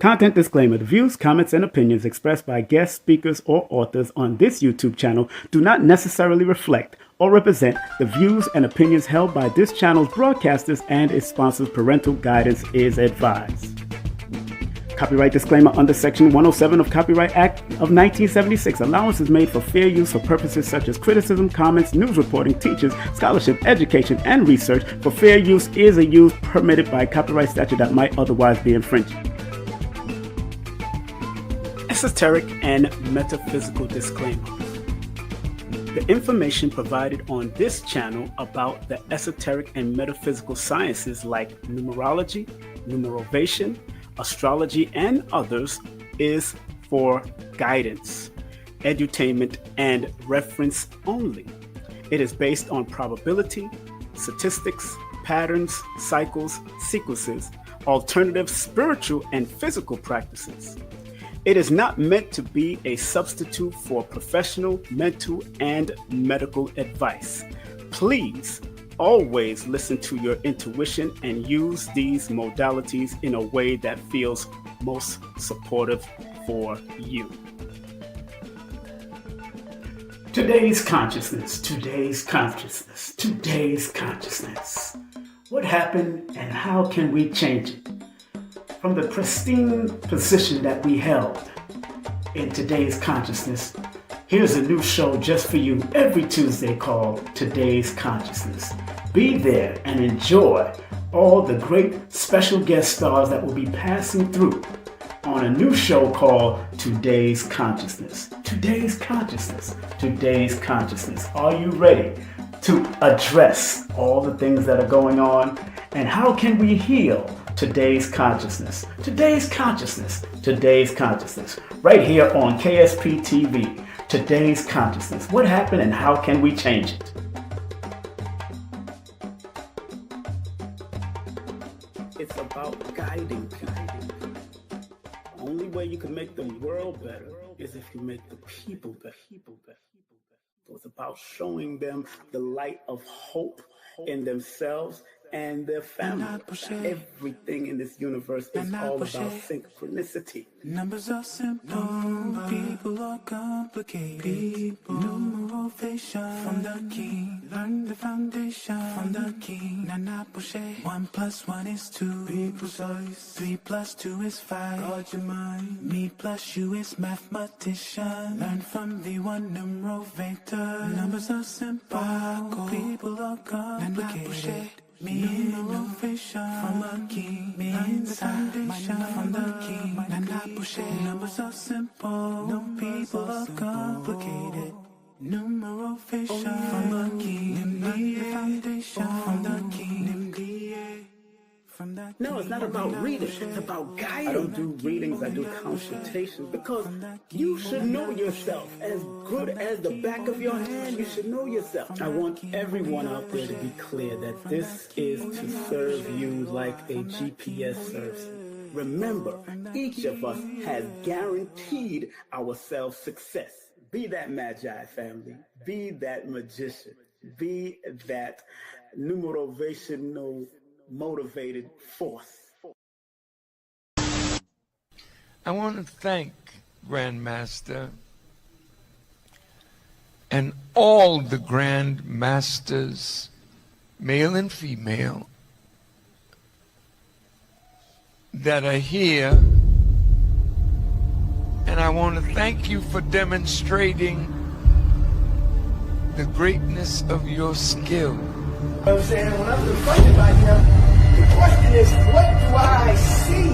Content disclaimer. The views, comments, and opinions expressed by guest speakers or authors on this YouTube channel do not necessarily reflect or represent the views and opinions held by this channel's broadcasters and its sponsors. Parental guidance is advised. Copyright disclaimer under Section 107 of Copyright Act of 1976. Allowance is made for fair use for purposes such as criticism, comments, news reporting, teachers, scholarship, education, and research. For fair use is a use permitted by copyright statute that might otherwise be infringed. Esoteric and metaphysical disclaimer. The information provided on this channel about the esoteric and metaphysical sciences like numerology, numerovation, astrology, and others is for guidance, edutainment, and reference only. It is based on probability, statistics, patterns, cycles, sequences, alternative spiritual and physical practices. It is not meant to be a substitute for professional, mental, and medical advice. Please always listen to your intuition and use these modalities in a way that feels most supportive for you. Today's consciousness, today's consciousness, today's consciousness. What happened and how can we change it? From the pristine position that we held in today's consciousness, here's a new show just for you every Tuesday called Today's Consciousness. Be there and enjoy all the great special guest stars that will be passing through on a new show called Today's Consciousness. Today's Consciousness. Today's Consciousness. Are you ready to address all the things that are going on? And how can we heal today's consciousness? Today's consciousness. Today's consciousness. Right here on KSP TV. Today's consciousness. What happened and how can we change it? It's about guiding people. The only way you can make the world better is if you make the people better. So it's about showing them the light of hope in themselves and their family. Everything in this universe is all about synchronicity. Numbers are simple, people are complicated. Numerovation from the king, learn the foundation from the king. Nana Pushe, 1 + 1 is 2. Be precise. 3 + 2 is 5. Guard your mind. Me plus you is mathematician. Learn from V1 Numerovator. Numbers are simple, people are complicated. Numerovation from a king, learn the foundation from the king. Nana Pushe, numbers are simple, no people are complicated. Numerovation from a king, learn the foundation from the king. No, it's not about reading, it's about guiding. I don't do readings, I do consultations because you should know yourself. As good as the back of your hand, you should know yourself. I want everyone out there to be clear that this is to serve you like a GPS serves you. Remember, each of us has guaranteed ourselves success. Be that magi, family. Be that magician. Be that numerovational motivated force. I want to thank Grandmaster and all the Grand Masters, male and female, that are here. And I want to thank you for demonstrating the greatness of your skill. You know what I'm saying? When I'm confronted by him, the question is, what do I see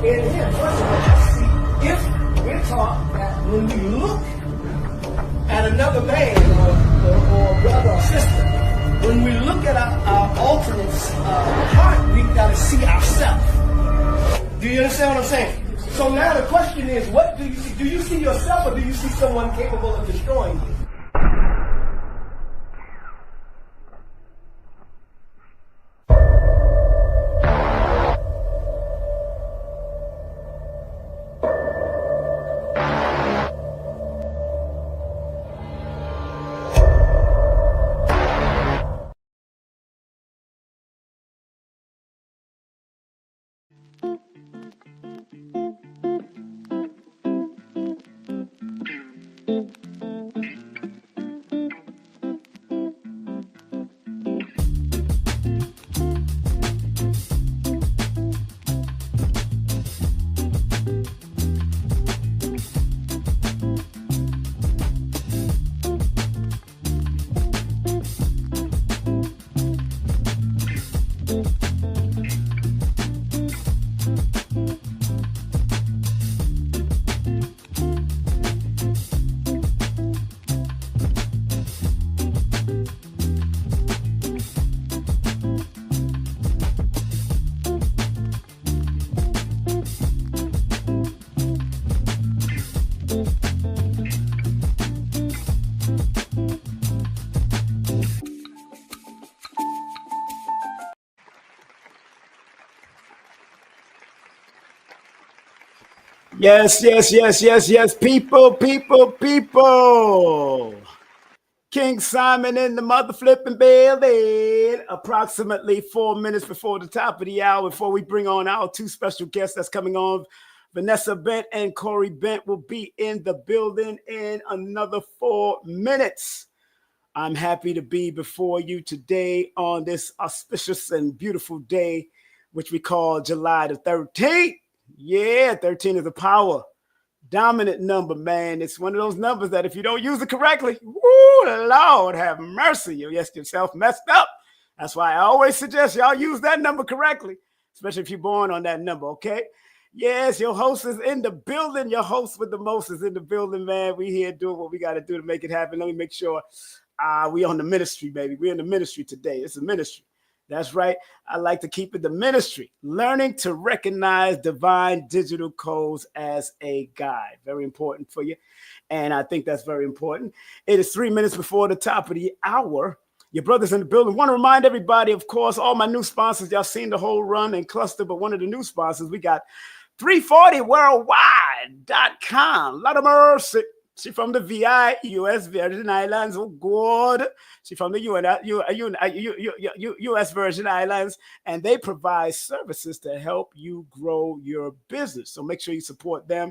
in him? First of all, I see if we're taught that when we look at another man or brother or sister, when we look at our alternate's heart, we've got to see ourselves. Do you understand what I'm saying? So now the question is, what do you see? Do you see yourself or do you see someone capable of destroying you? Yes. People. King Simon in the mother flipping building. Approximately 4 minutes before the top of the hour, before we bring on our two special guests that's coming on. Vanessa Bent and Corey Bent will be in the building in another 4 minutes. I'm happy to be before you today on this auspicious and beautiful day, which we call July the 13th. Yeah, 13 is a power dominant number, man. It's one of those numbers that if you don't use it correctly, woo, Lord have mercy, you'll get yourself messed up. That's why I always suggest y'all use that number correctly, especially if you're born on that number, okay? Yes, your host is in the building. Your host with the most is in the building, man. We here doing what we got to do to make it happen. Let me make sure we on the ministry, baby. We're in the ministry today. It's a ministry. That's right. I like to keep it the ministry, learning to recognize divine digital codes as a guide. Very important for you. And I think that's very important. It is 3 minutes before the top of the hour. Your brother's in the building. Want to remind everybody, of course, all my new sponsors, y'all seen the whole run and cluster, but one of the new sponsors, we got 340worldwide.com. Lot of mercy. She from the VI, U.S. Virgin Islands. Oh, God. She from the U.S. Virgin Islands. And they provide services to help you grow your business. So make sure you support them.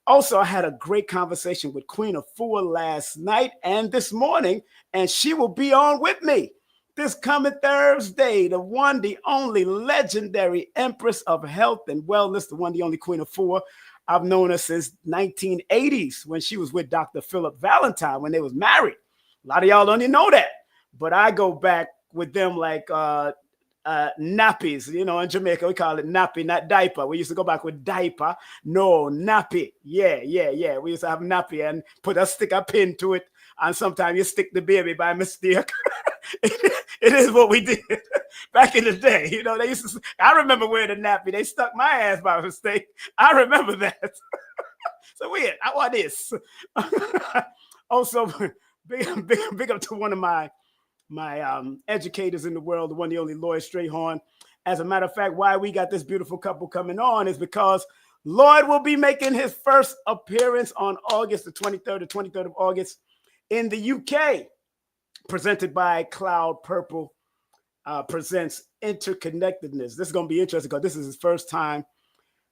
Also, I had a great conversation with Queen Afua last night and this morning, and she will be on with me this coming Thursday. The one, the only legendary Empress of Health and Wellness, the one, the only Queen Afua. I've known her since 1980s when she was with Dr. Philip Valentine when they was married. A lot of y'all don't even know that, but I go back with them like nappies. You know, in Jamaica we call it nappy, not diaper. We used to go back with diaper. No, nappy. Yeah. We used to have nappy and stick a pin to it, and sometimes you stick the baby by mistake. It is what we did back in the day. You know, they used to. I remember wearing a nappy. They stuck my ass by mistake. I remember that. So weird. I want this. Also, big up to one of my educators in the world, the one, the only Lloyd Strayhorn. As a matter of fact, why we got this beautiful couple coming on is because Lloyd will be making his first appearance on August the 23rd of August in the UK. Presented by Cloud Purple presents Interconnectedness. This is going to be interesting because this is his first time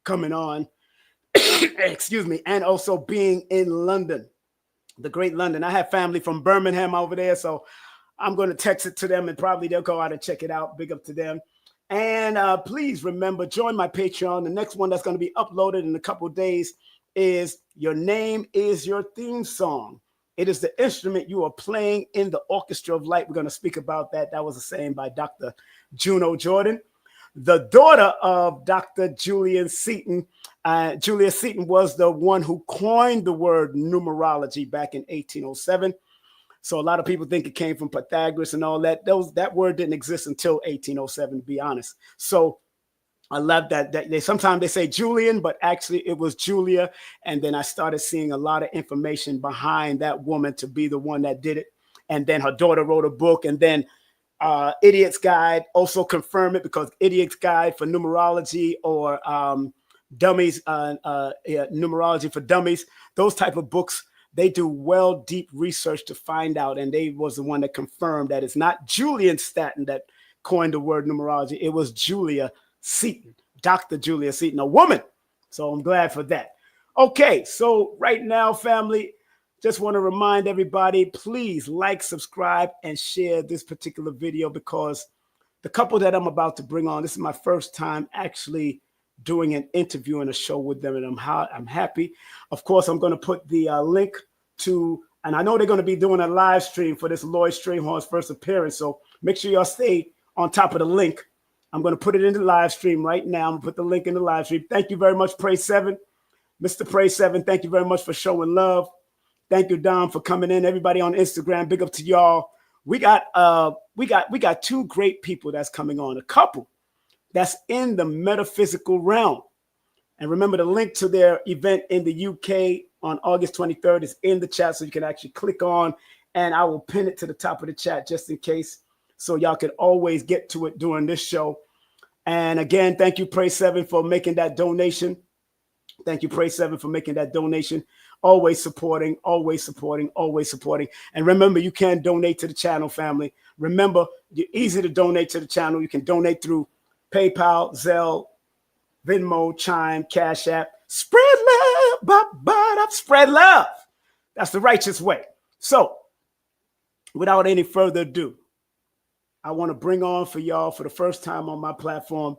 coming on. Excuse me. And also being in London, the great London. I have family from Birmingham over there, so I'm going to text it to them and probably they'll go out and check it out. Big up to them. And please remember, join my Patreon. The next one that's going to be uploaded in a couple of days is Your Name is Your Theme Song. It is the instrument you are playing in the orchestra of light. We're going to speak about that. That was a saying by Dr. Juno Jordan, the daughter of Dr. Julian Seaton. Julia Seaton was the one who coined the word numerology back in 1807. So a lot of people think it came from Pythagoras and all that. That word didn't exist until 1807, to be honest. So I love that they sometimes they say Julian, but actually it was Julia. And then I started seeing a lot of information behind that woman to be the one that did it. And then her daughter wrote a book, and then Idiot's Guide also confirmed it, because Idiot's Guide for Numerology or Dummies, Numerology for Dummies, those type of books, they do deep research to find out. And they was the one that confirmed that it's not Julian Staton that coined the word numerology. It was Julia Seaton, Dr. Julia Seaton, a woman. So I'm glad for that. Okay, so right now, family, just want to remind everybody, please like, subscribe, and share this particular video, because the couple that I'm about to bring on, this is my first time actually doing an interview and a show with them, and I'm happy. Of course, I'm going to put the link to, and I know they're going to be doing a live stream for this Lloyd Strayhorn's first appearance, so make sure y'all stay on top of the link. I'm going to put it in the live stream right now. I'm going to put the link in the live stream. Thank you very much, Pray 7. Mr. Pray 7, thank you very much for showing love. Thank you, Dom, for coming in. Everybody on Instagram, big up to y'all. We got two great people that's coming on, a couple that's in the metaphysical realm. And remember, the link to their event in the UK on August 23rd is in the chat, so you can actually click on, and I will pin it to the top of the chat just in case, so y'all can always get to it during this show. And again, thank you, Pray 7, for making that donation. Thank you, Pray 7, for making that donation. Always supporting, always supporting, always supporting. And remember, you can donate to the channel, family. Remember, you're easy to donate to the channel. You can donate through PayPal, Zelle, Venmo, Chime, Cash App. Spread love, spread love. That's the righteous way. So, without any further ado, I want to bring on for y'all for the first time on my platform,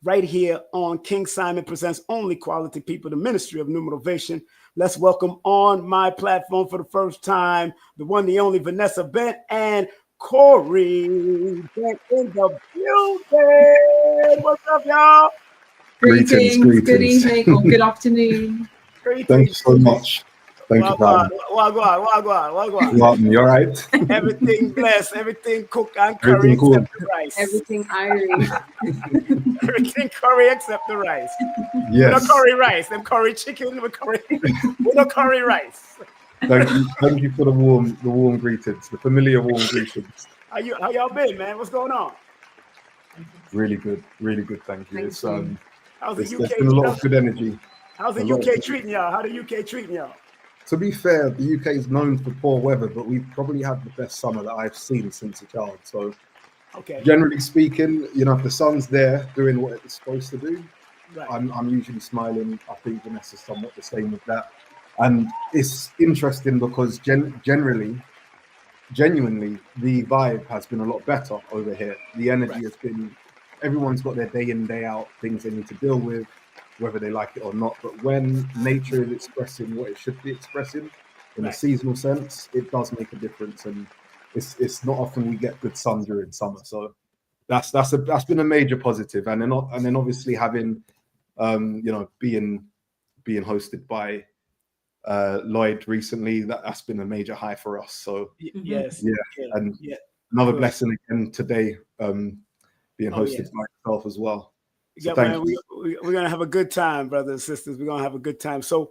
right here on King Simon Presents Only Quality People, the Ministry of Numerovation. Let's welcome on my platform for the first time, the one, the only Vanessa Bent and Corey Bent in the building. What's up, y'all? Greetings. Good evening, or good afternoon. Thank you so much. Thank you, Wagwan. You all right? Everything blessed, everything cooked and curry Everything cool. except the rice. Everything Irish. Everything curry except the rice. Yes. We don't curry rice, them curry chicken, we don't curry rice. Thank you for the warm greetings, the familiar warm greetings. How y'all been, man? What's going on? Really good, thank you. It's How's the there's been a lot of good energy. How's the UK treating y'all? How the UK treating y'all? To be fair, the UK is known for poor weather, but we've probably had the best summer that I've seen since a child. So, okay, generally speaking, you know, if the sun's there doing what it's supposed to do, right. I'm usually smiling. I think Vanessa's somewhat the same with that. And it's interesting because genuinely, the vibe has been a lot better over here. The energy has been, everyone's got their day in, day out things they need to deal with, whether they like it or not. But when nature is expressing what it should be expressing in a seasonal sense, it does make a difference. And it's not often we get good sun during summer. So that's been a major positive. And then obviously having being hosted by Lloyd recently, that's been a major high for us. So another blessing again today, being hosted by myself as well. So we're gonna have a good time, brothers and sisters. We're gonna have a good time. So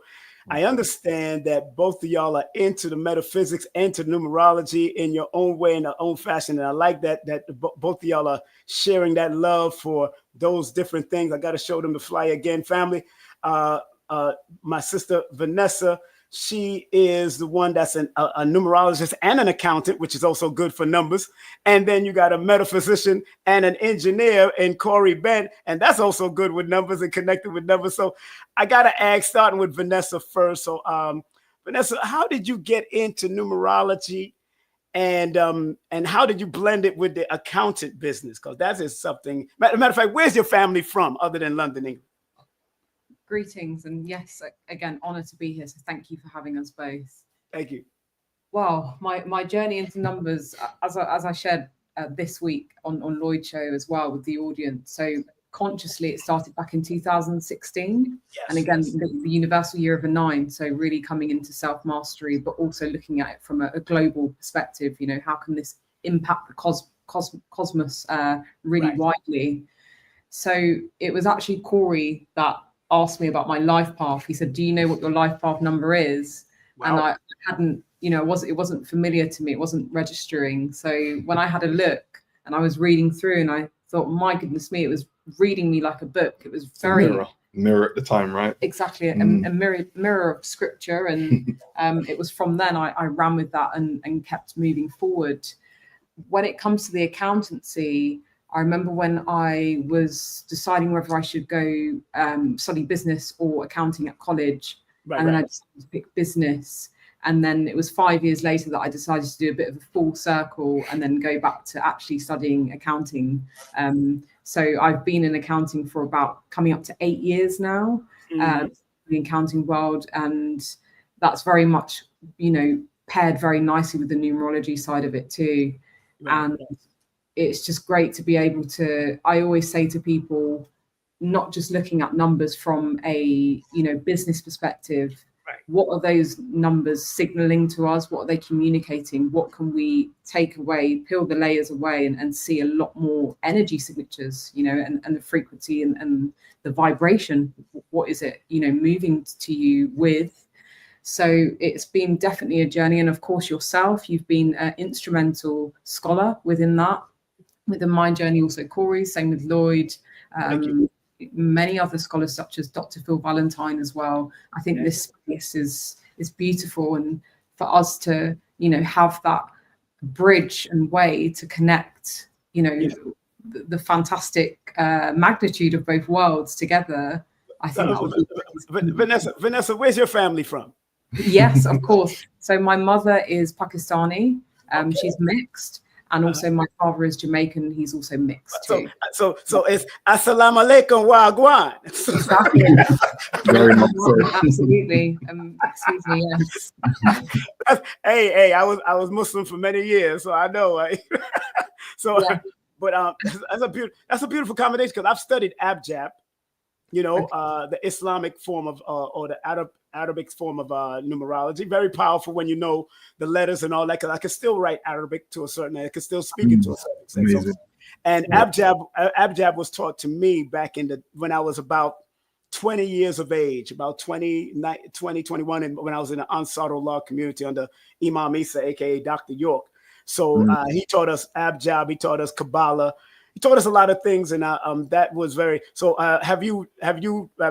I understand that both of y'all are into the metaphysics and to numerology in your own way, in your own fashion. And I like that both of y'all are sharing that love for those different things. I got to show them the flyer again, family. My sister Vanessa, she is the one that's a numerologist and an accountant, which is also good for numbers. And then you got a metaphysician and an engineer in Corey Bent, and that's also good with numbers and connected with numbers. So I got to ask, starting with Vanessa first. So Vanessa, how did you get into numerology, and how did you blend it with the accountant business? Because that is something. Matter of fact, where's your family from other than London, England? Greetings, and yes, again, honor to be here. So thank you for having us both. Thank you. Well, my journey into numbers, as I shared this week on Lloyd's show as well with the audience. So consciously, it started back in 2016, and again, the universal year of a 9. So really coming into self mastery, but also looking at it from a global perspective. You know, how can this impact the cosmos really widely? So it was actually Corey that asked me about my life path. He said, "Do you know what your life path number is?" Wow. And I hadn't, it wasn't familiar to me. It wasn't registering. So when I had a look and I was reading through, and I thought, my goodness me, it was reading me like a book. It was very mirror at the time, right? Exactly, a mirror of scripture. And it was from then I ran with that and kept moving forward. When it comes to the accountancy, I remember when I was deciding whether I should go study business or accounting at college, then I decided to pick business. And then it was 5 years later that I decided to do a bit of a full circle and then go back to actually studying accounting. So I've been in accounting for about coming up to 8 years now, the accounting world. And that's very much, paired very nicely with the numerology side of it too. And it's just great to be able to, I always say to people, not just looking at numbers from a, business perspective, what are those numbers signaling to us? What are they communicating? What can we take away, peel the layers away and see a lot more energy signatures, and the frequency and the vibration. What is it, moving to you with? So it's been definitely a journey. And of course, yourself, you've been an instrumental scholar within that. Within my journey, also Corey, same with Lloyd. many other scholars such as Dr. Phil Valentine as well. I think this space is beautiful, and for us to, you know, have that bridge and way to connect, you know, the fantastic magnitude of both worlds together. I think that would be Vanessa, where's your family from? Yes, of course. So my mother is Pakistani. She's mixed, and also my father is Jamaican. He's also mixed too. So it's Assalamu alaikum wagwan. Exactly. Very much so. Absolutely. Excuse me. Yes. Hey, I was Muslim for many years, so I know. Right? So, yeah. But that's a beautiful combination, because I've studied abjad, you know, the Islamic form of or the Arabic form of numerology. Very powerful when you know the letters and all that, because I can still write Arabic to a certain extent. I can still speak it to a certain extent. So, and abjad was taught to me back when I was about 20 years of age, about 20, 21, and when I was in the Ansarullah community under Imam Isa, aka Dr. York. So he taught us abjad, he taught us Kabbalah, he taught us a lot of things, and that was very. So have you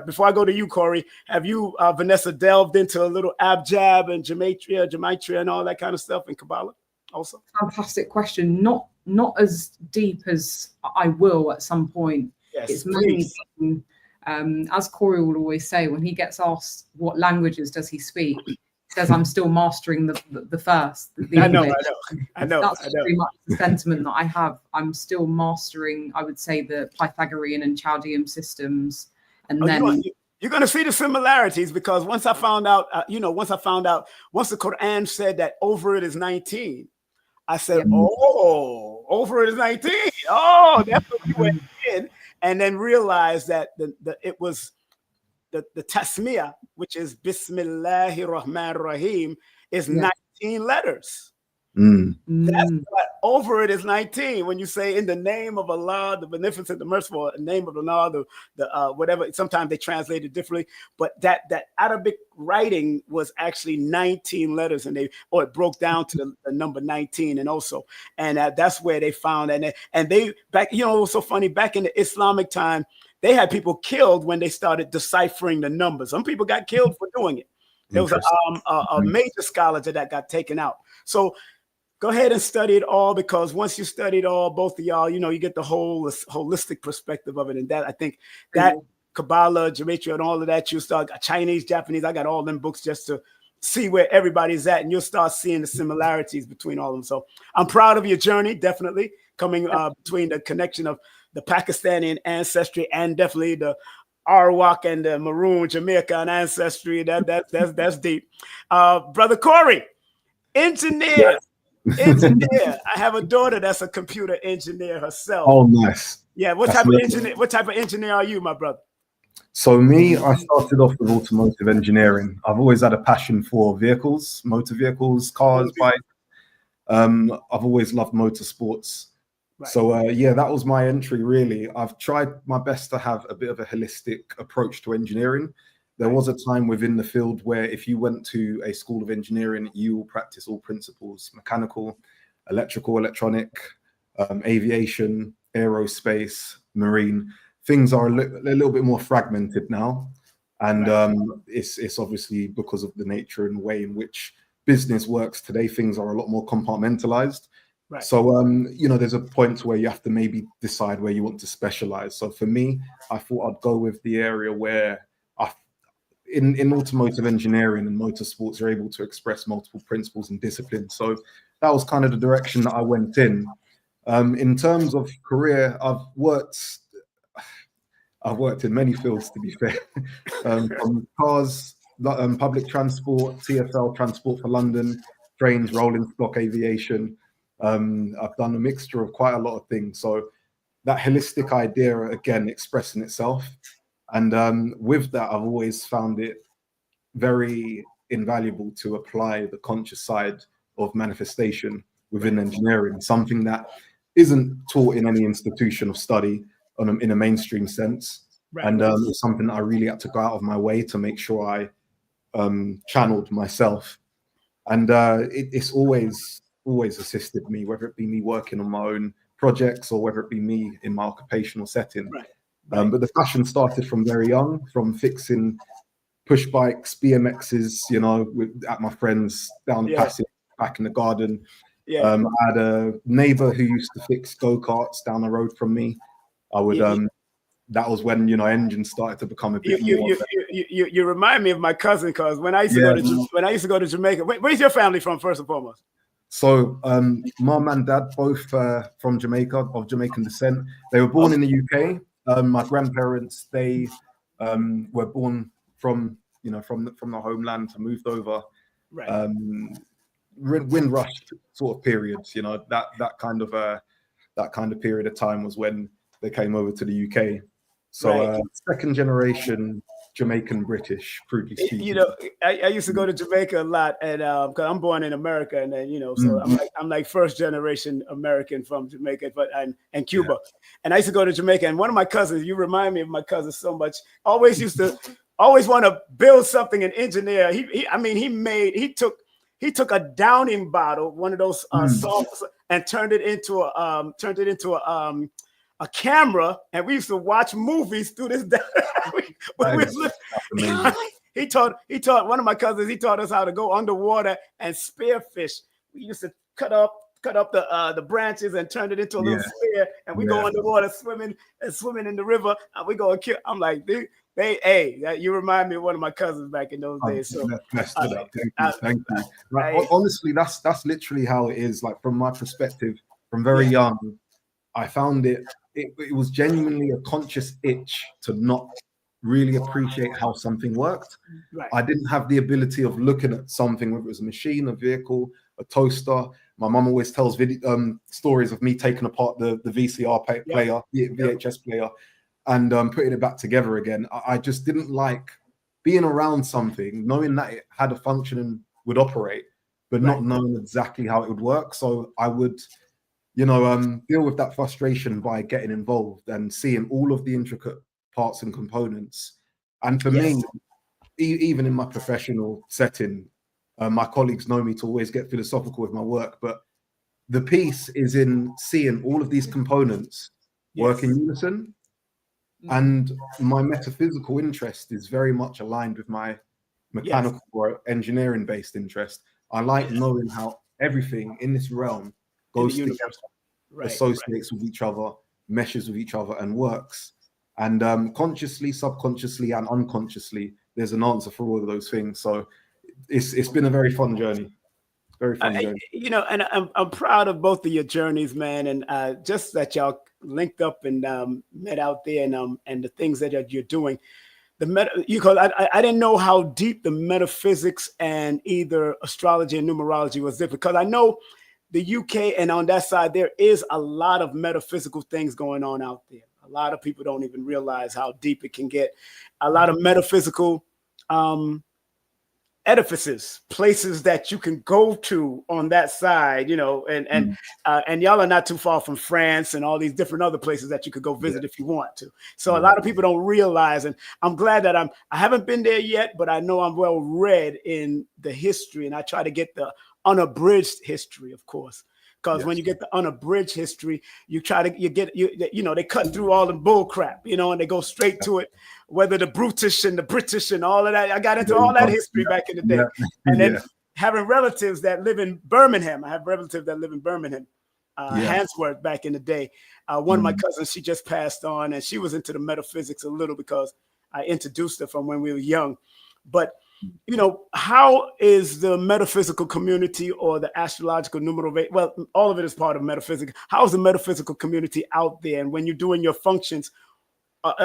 before I go to you, Corey, have you Vanessa delved into a little abjad and gematria and all that kind of stuff in Kabbalah also? Fantastic question. Not as deep as I will at some point. Yes, it's mainly, as Corey will always say, when he gets asked what languages does he speak, he says, I'm still mastering the first. I know. That's pretty much the sentiment that I have. I'm still mastering, I would say, the Pythagorean and Chaldean systems. And then you're going to see the similarities, because once I found out, once the Quran said that over it is 19, I said, oh, over it is 19. Oh, that's what we went in, and then realized that it was the tasmiyah, which is Bismillahir Rahmanir Rahim, is 19 letters. That's what over it is 19. When you say in the name of Allah, the beneficent, the merciful, the name of Allah, the whatever. Sometimes they translate it differently, but that Arabic writing was actually 19 letters, and it broke down to the number 19, and that's where they found, and they back. You know, it was so funny back in the Islamic time. They had people killed when they started deciphering the numbers. Some people got killed for doing it. There was a major scholar that got taken out. So go ahead and study it all, because once you study it all, both of y'all, you know, you get the whole holistic perspective of it. And that, I think that Kabbalah, gematria, and all of that, you start Chinese, Japanese. I got all them books just to see where everybody's at, and you'll start seeing the similarities between all of them. So I'm proud of your journey, definitely coming between the connection of the Pakistani ancestry and definitely the Arawak and the Maroon Jamaican ancestry. That's deep. Brother Corey, engineer. I have a daughter that's a computer engineer herself. Oh, nice. Yeah. What type of engineer are you, my brother? So me, I started off with automotive engineering. I've always had a passion for vehicles, motor vehicles, cars, bikes. I've always loved motorsports. Right. So that was my entry, really. I've tried my best to have a bit of a holistic approach to engineering. There was a time within the field where if you went to a school of engineering, you will practice all principles: mechanical, electrical, electronic, aviation, aerospace, marine. Things are a little bit more fragmented now. And it's obviously because of the nature and way in which business works today. Things are a lot more compartmentalized. Right. So, there's a point where you have to maybe decide where you want to specialize. So for me, I thought I'd go with the area where in automotive engineering and motorsports, you're able to express multiple principles and disciplines. So that was kind of the direction that I went in. In terms of career, I've worked in many fields, to be fair, from cars, public transport, TfL, Transport for London, trains, rolling stock aviation. I've done a mixture of quite a lot of things. So that holistic idea, again, expressing itself. And with that, I've always found it very invaluable to apply the conscious side of manifestation within engineering, something that isn't taught in any institution of study in a mainstream sense. Right. And it's something that I really had to go out of my way to make sure I channeled myself. And it's always assisted me, whether it be me working on my own projects or whether it be me in my occupational setting. Right. But the fashion started from very young, from fixing push bikes, BMXs, you know, at my friends down the passage, back in the garden. I had a neighbor who used to fix go-karts down the road from me. I would, that was when, you know, engines started to become a bit more. You remind me of my cousin, because when I used to go to Jamaica, where's your family from, first and foremost? So mom and dad both from Jamaica, of Jamaican descent. They were born in the UK. My grandparents, they were born from, you know, from the homeland, to moved over. Right. Windrush sort of periods, you know, that kind of period of time was when they came over to the UK. So second generation Jamaican British, crudely speaking. You know, I used to go to Jamaica a lot, and because I'm born in America, and then, you know, so I'm like first generation American from Jamaica, but and Cuba. And I used to go to Jamaica, and one of my cousins, you remind me of my cousin so much, always want to build something and engineer. He took a Downing bottle, one of those salts, and turned it into a camera, and we used to watch movies through this. He taught one of my cousins. He taught us how to go underwater and spearfish. We used to cut up the branches and turn it into a little spear, and we go underwater swimming in the river, and we go and kill. I'm like, dude, you remind me of one of my cousins back in those days. So thank you. Like, honestly, that's literally how it is. Like, from my perspective, from very young, I found it was genuinely a conscious itch to not really appreciate how something worked. Right. I didn't have the ability of looking at something, whether it was a machine, a vehicle, a toaster. My mum always tells stories of me taking apart the VCR player, VHS player, and putting it back together again. I just didn't like being around something, knowing that it had a function and would operate, but not knowing exactly how it would work. So I would, you know, deal with that frustration by getting involved and seeing all of the intricate parts and components. And for me, even in my professional setting, my colleagues know me to always get philosophical with my work, but the piece is in seeing all of these components work in unison. And my metaphysical interest is very much aligned with my mechanical or engineering-based interest. I like knowing how everything in this realm goes together, associates with each other, meshes with each other, and works. And consciously, subconsciously, and unconsciously, there's an answer for all of those things. So it's been a very fun journey. Very fun journey. You know, and I'm proud of both of your journeys, man, and just that y'all linked up and met out there, and the things that you're doing. Because I didn't know how deep the metaphysics and either astrology and numerology was different. Because I know the UK and on that side, there is a lot of metaphysical things going on out there. A lot of people don't even realize how deep it can get. A lot of metaphysical edifices, places that you can go to on that side, you know, and y'all are not too far from France and all these different other places that you could go visit if you want to. So a lot of people don't realize, and I'm glad that I haven't been there yet, but I know I'm well read in the history, and I try to get the unabridged history, of course. Because when you get the unabridged history, you know, they cut through all the bull crap, you know, and they go straight to it, whether the British and the British and all of that. I got into all that history back in the day. And then having relatives that live in Birmingham. I have relatives that live in Birmingham, Handsworth back in the day. One of my cousins, she just passed on, and she was into the metaphysics a little because I introduced her from when we were young. But you know, how is the metaphysical community or the astrological numerovation? Well, all of it is part of metaphysics. How is the metaphysical community out there? And when you're doing your functions,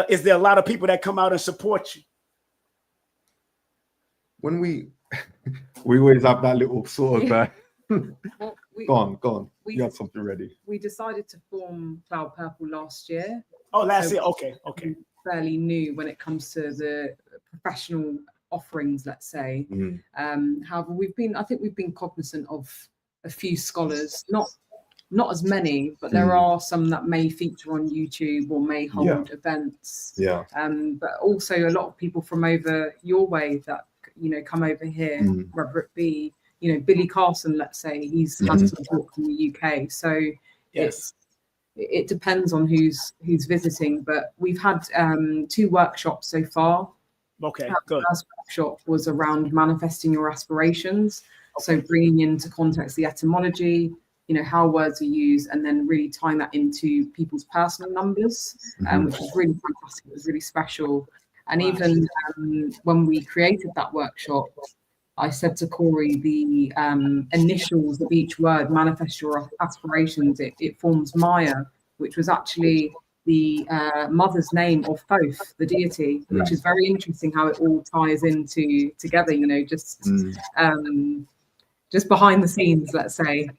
is there a lot of people that come out and support you? When we always have that little sort of well, go on. You had something ready. We decided to form Cloud Purple last year. Oh, last year. Okay. Fairly new when it comes to the professional offerings, let's say. However, I think we've been cognizant of a few scholars, not as many, but there are some that may feature on YouTube or may hold events. But also a lot of people from over your way that, you know, come over here, whether it be, you know, Billy Carson, let's say, he's had some talk from the UK. So it depends on who's visiting, but we've had 2 workshops so far. Okay, The good. first workshop was around manifesting your aspirations. So bringing into context the etymology, you know, how words are used, and then really tying that into people's personal numbers, which was really fantastic. It was really special. And even when we created that workshop, I said to Corey, the initials of each word, manifest your aspirations, it forms Maya, which was actually the mother's name of Thoth, the deity, which is very interesting how it all ties into together, you know, just behind the scenes, let's say.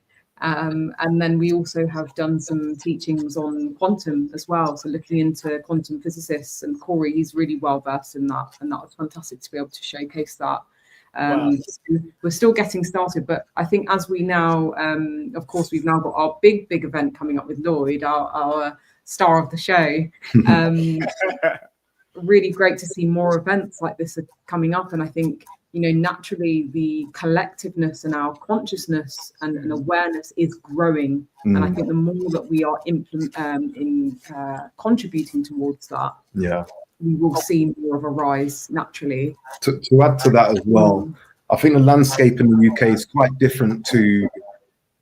And then we also have done some teachings on quantum as well. So looking into quantum physicists, and Corey, he's really well versed in that. And that was fantastic to be able to showcase that. We're still getting started, but I think as we now, of course, we've now got our big event coming up with Lloyd, our star of the show. Really great to see more events like this are coming up. And I think, you know, naturally the collectiveness and our consciousness and awareness is growing. And I think the more that we are contributing towards that, we will see more of a rise naturally. To add to that as well, I think the landscape in the UK is quite different to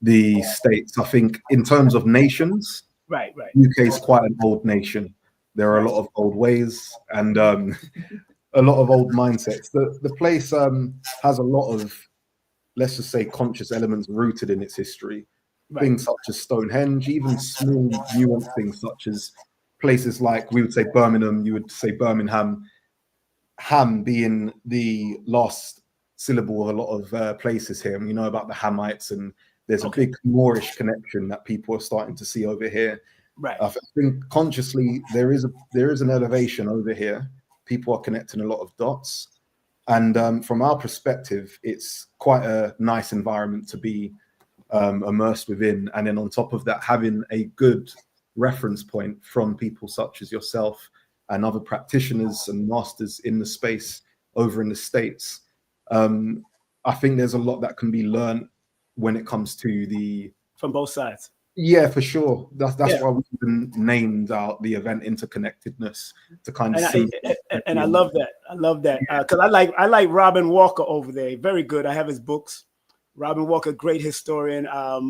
the States. I think in terms of nations, UK is quite an old nation. There are a lot of old ways and a lot of old mindsets. The place has a lot of, let's just say, conscious elements rooted in its history. Things such as Stonehenge, even small nuanced things such as places like, we would say Birmingham, you would say Birmingham, Ham being the last syllable of a lot of places here. And you know about the Hamites, and there's a big Moorish connection that people are starting to see over here. I think consciously there is an elevation over here. People are connecting a lot of dots, and from our perspective, it's quite a nice environment to be immersed within. And then on top of that, having a good reference point from people such as yourself and other practitioners and masters in the space over in the States. I think there's a lot that can be learned when it comes to from both sides. Yeah, for sure. That's why we've been named out the event Interconnectedness, to kind of see. And I love that. I love that because I like Robin Walker over there. Very good. I have his books. Robin Walker, great historian.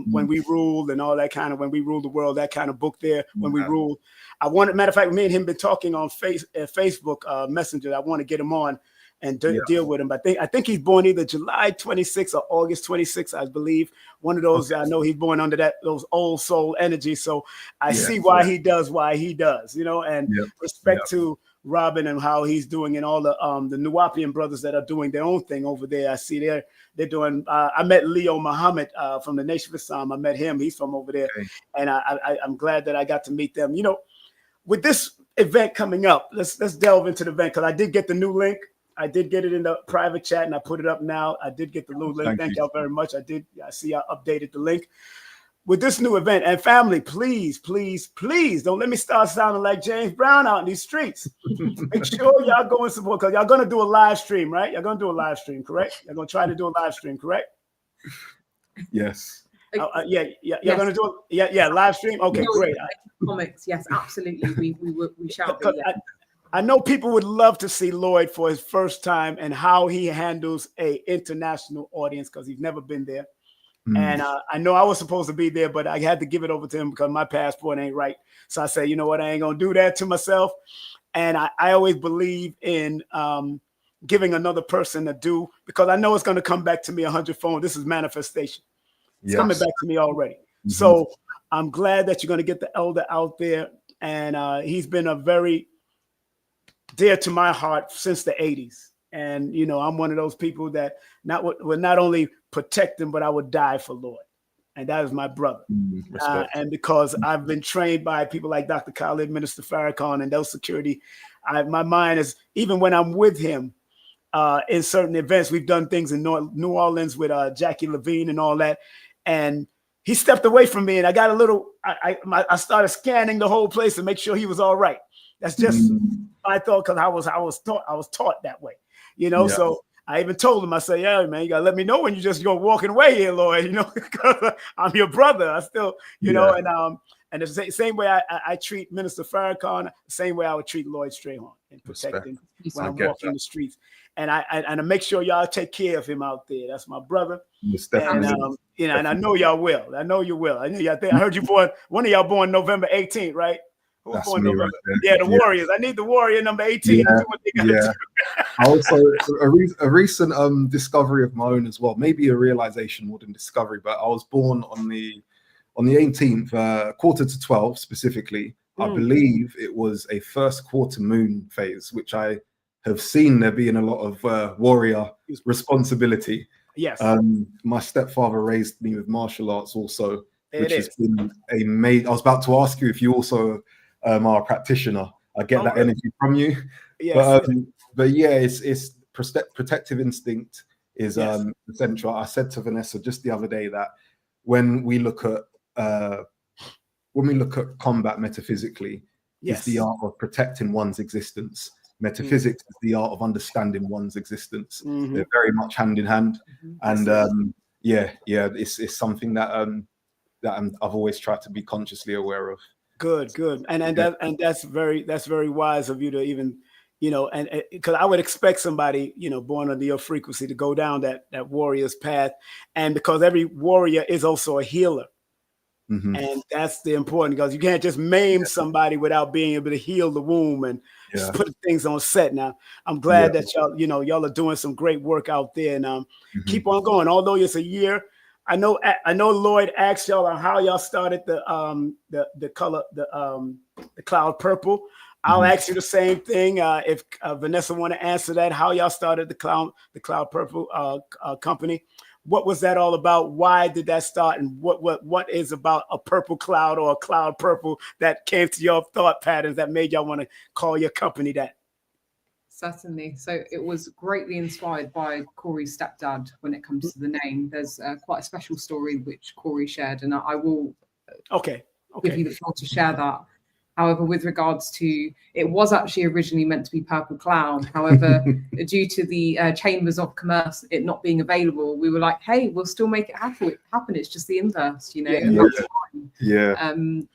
When We Ruled and all that kind of, When We Ruled the World, that kind of book there. When We Ruled. Matter of fact, me and him been talking on Facebook Messenger. I want to get him on and deal with him. But I think he's born either July 26th or August 26th, I believe. One of those. I know he's born under those old soul energies. So I see why he does, you know, and respect to Robin and how he's doing, and all the Nuwapian brothers that are doing their own thing over there. I see they're doing. I met Leo Muhammad from the Nation of Islam. I met him. He's from over there, and I'm glad that I got to meet them. You know, with this event coming up, let's delve into the event, because I did get the new link. I did get it in the private chat, and I put it up now. I did get the new link. Thank y'all very much. I see I updated the link. With this new event, and family, please, please, please don't let me start sounding like James Brown out in these streets. Make sure y'all go and support, because y'all going to do a live stream, right? Y'all going to do a live stream, correct? You're going to try to do a live stream, correct? Yes. Y'all going to do it? Live stream? Okay, great. Comics, yes, absolutely. We shall be. I know people would love to see Lloyd for his first time and how he handles a international audience, because he's never been there. And I know I was supposed to be there, but I had to give it over to him because my passport ain't right. So I said, you know what, I ain't going to do that to myself. And I always believe in giving another person a due, because I know it's going to come back to me 100-fold. This is manifestation. It's coming back to me already. So I'm glad that you're going to get the elder out there. And he's been a very dear to my heart since the 80s. And, you know, I'm one of those people that would not only protect him, but I would die for Lloyd. And that is my brother. And because I've been trained by people like Dr. Khalid, Minister Farrakhan, and those security, my mind is, even when I'm with him in certain events, we've done things in New Orleans with Jackie Levine and all that. And he stepped away from me, and I got a little, I started scanning the whole place to make sure he was all right. That's just my thought, because I was taught that way. You know, so I even told him, I said, yeah, man, you gotta let me know when you just go walking away here, Lloyd, you know, because I'm your brother. I still, you know, and And the same way I treat Minister Farrakhan, the same way I would treat Lloyd Strayhorn in protecting when I'm walking the streets. And I make sure y'all take care of him out there. That's my brother. And and I know y'all will. I know you will. I know y'all. I heard you born. One of y'all born November 18th, right? Who was born November? Right, the Warriors. I need the Warrior number 18 to do what they gotta do. Also, a recent discovery of my own as well. Maybe a realization more than discovery, but I was born on the 18th, quarter to 12 specifically. I believe it was a first quarter moon phase, which I have seen there being a lot of warrior responsibility. Yes. My stepfather raised me with martial arts also, which has been a I was about to ask you if you also are a practitioner. I get that energy from you. Yes. But yeah, it's protective instinct is essential. I said to Vanessa just the other day that when we look at combat metaphysically, it's the art of protecting one's existence. Metaphysics is the art of understanding one's existence. They're very much hand in hand, and it's something that I've always tried to be consciously aware of. Good, and that's very wise of you to even, and because I would expect somebody, born under your frequency to go down that warrior's path, and because every warrior is also a healer. And that's the important, because you can't just maim somebody without being able to heal the womb and just put things on set. Now, I'm glad that y'all are doing some great work out there, and keep on going. Although it's a year, I know Lloyd asked y'all on how y'all started the color, the cloud purple. I'll ask you the same thing. If Vanessa want to answer that, how y'all started the cloud purple company. What was that all about? Why did that start? And what is about a purple cloud or a cloud purple that came to your thought patterns that made y'all want to call your company that? Certainly. So it was greatly inspired by Corey's stepdad when it comes to the name. There's quite a special story which Corey shared, and I will give you the floor to share that. However, with regards to, it was actually originally meant to be Purple Cloud. However, due to the Chambers of Commerce, it not being available, we were like, hey, we'll still make it happen. It's just the inverse,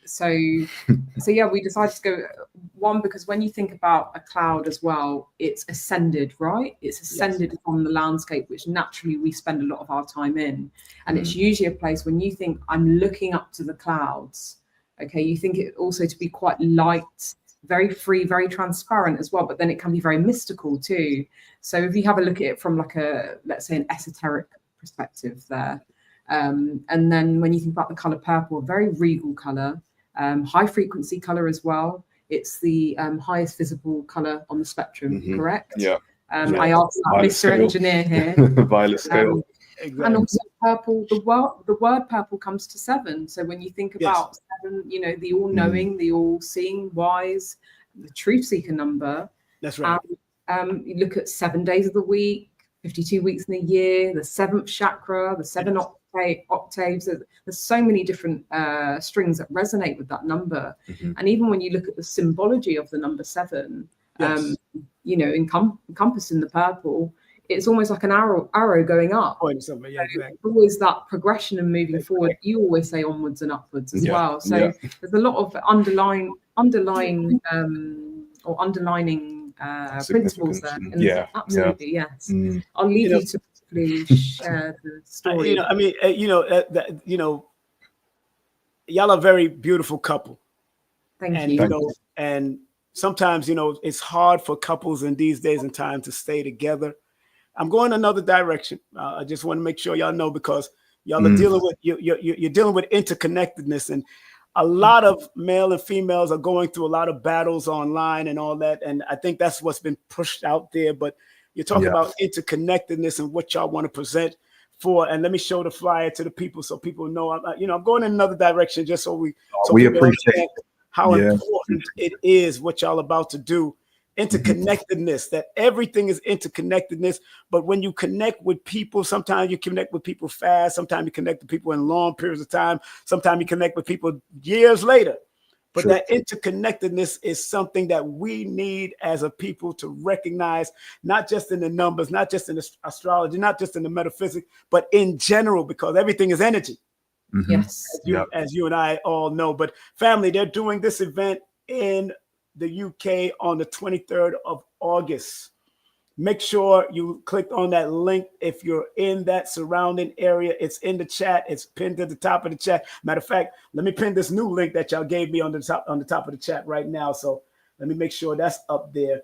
So we decided to go, one, because when you think about a cloud as well, it's ascended, right? It's ascended on the landscape, which naturally we spend a lot of our time in. And it's usually a place when you think, I'm looking up to the clouds. Okay, you think it also to be quite light, very free, very transparent as well, but then it can be very mystical too. So if you have a look at it from like let's say an esoteric perspective there, and then when you think about the color purple, a very regal color, high frequency color as well. It's the highest visible color on the spectrum, correct? Yeah. I asked that Mr. Engineer here. Violet scale. Exactly. And also purple, the word purple comes to 7. So when you think about 7, the all-knowing, the all-seeing, wise, the truth-seeker number. That's right. You look at 7 days of the week, 52 weeks in a year, the 7th chakra, the 7 octaves. There's so many different strings that resonate with that number. And even when you look at the symbology of the number 7, encompassing the purple, it's almost like an arrow going up. Always that progression and moving forward. You always say onwards and upwards as well. So there's a lot of underlying principles there. And absolutely, yes. I'll leave you to please share the story. Y'all are a very beautiful couple. Thank you. And sometimes, it's hard for couples in these days and times to stay together. I'm going another direction. I just want to make sure y'all know, because y'all are dealing with you're dealing with interconnectedness, and a lot of male and females are going through a lot of battles online and all that. And I think that's what's been pushed out there. But you're talking about interconnectedness and what y'all want to present for. And let me show the flyer to the people so people know. I'm going in another direction just so we appreciate how important it is what y'all about to do. Interconnectedness, that everything is interconnectedness. But when you connect with people, sometimes you connect with people fast, sometimes you connect with people in long periods of time, sometimes you connect with people years later. But that interconnectedness is something that we need as a people to recognize, not just in the numbers, not just in the astrology, not just in the metaphysics, but in general, because everything is energy. Yes. As you and I all know. But family, they're doing this event in the UK on the 23rd of August. Make sure you click on that link if you're in that surrounding area. It's in the chat. It's pinned to the top of the chat. Matter of fact, let me pin this new link that y'all gave me on the top of the chat right now. So let me make sure that's up there.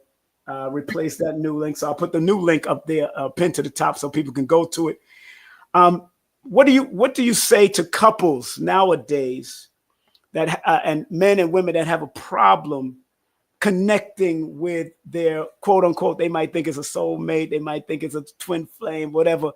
Replace that new link. So I'll put the new link up there, pinned to the top, so people can go to it. What do you say to couples nowadays that and men and women that have a problem connecting with their quote unquote, they might think it's a soulmate, they might think it's a twin flame, whatever.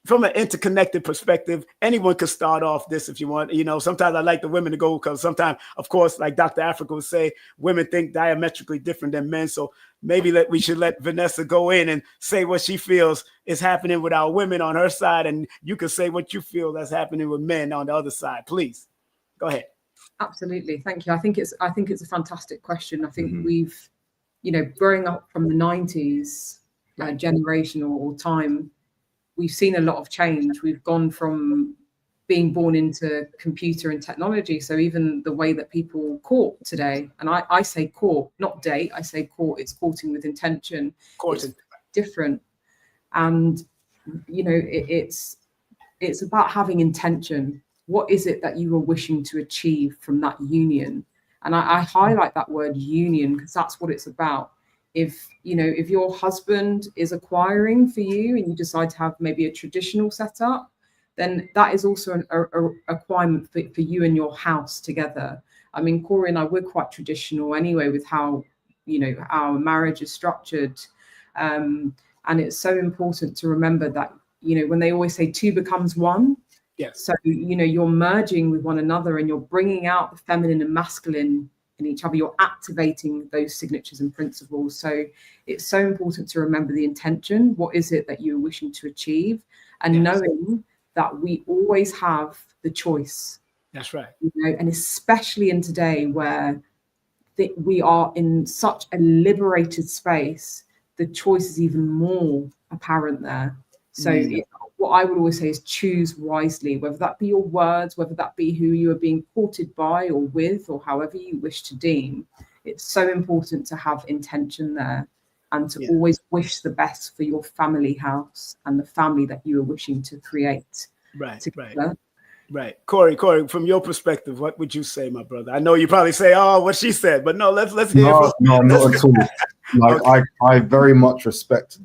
From an interconnected perspective, anyone could start off this if you want. You know, sometimes I like the women to go because sometimes, of course, like Dr. Africa would say, women think diametrically different than men. So maybe we should let Vanessa go in and say what she feels is happening with our women on her side, and you can say what you feel that's happening with men on the other side. Please go ahead. Absolutely, thank you. I think it's a fantastic question. I think we've, growing up from the 90s generation or time, we've seen a lot of change. We've gone from being born into computer and technology. So even the way that people court today, and I say court, not date, I say court, it's courting with intention. Courting. It's different. And, it's about having intention. What is it that you are wishing to achieve from that union? And I highlight that word union because that's what it's about. If your husband is acquiring for you and you decide to have maybe a traditional setup, then that is also an acquirement for you and your house together. I mean, Corey and I, we're quite traditional anyway with how, our marriage is structured. And it's so important to remember that, when they always say two becomes one. Yes. So, you're merging with one another and you're bringing out the feminine and masculine in each other. You're activating those signatures and principles. So it's so important to remember the intention. What is it that you're wishing to achieve? And knowing that we always have the choice. That's right. And especially in today where we are in such a liberated space, the choice is even more apparent there. So what I would always say is choose wisely, whether that be your words, whether that be who you are being courted by or with, or however you wish to deem. It's so important to have intention there and to always wish the best for your family house and the family that you are wishing to create. Right. Corey, from your perspective, what would you say, my brother? I know you probably say, oh, what she said, but no, let's hear from No, not at all. Like, okay. I very much respect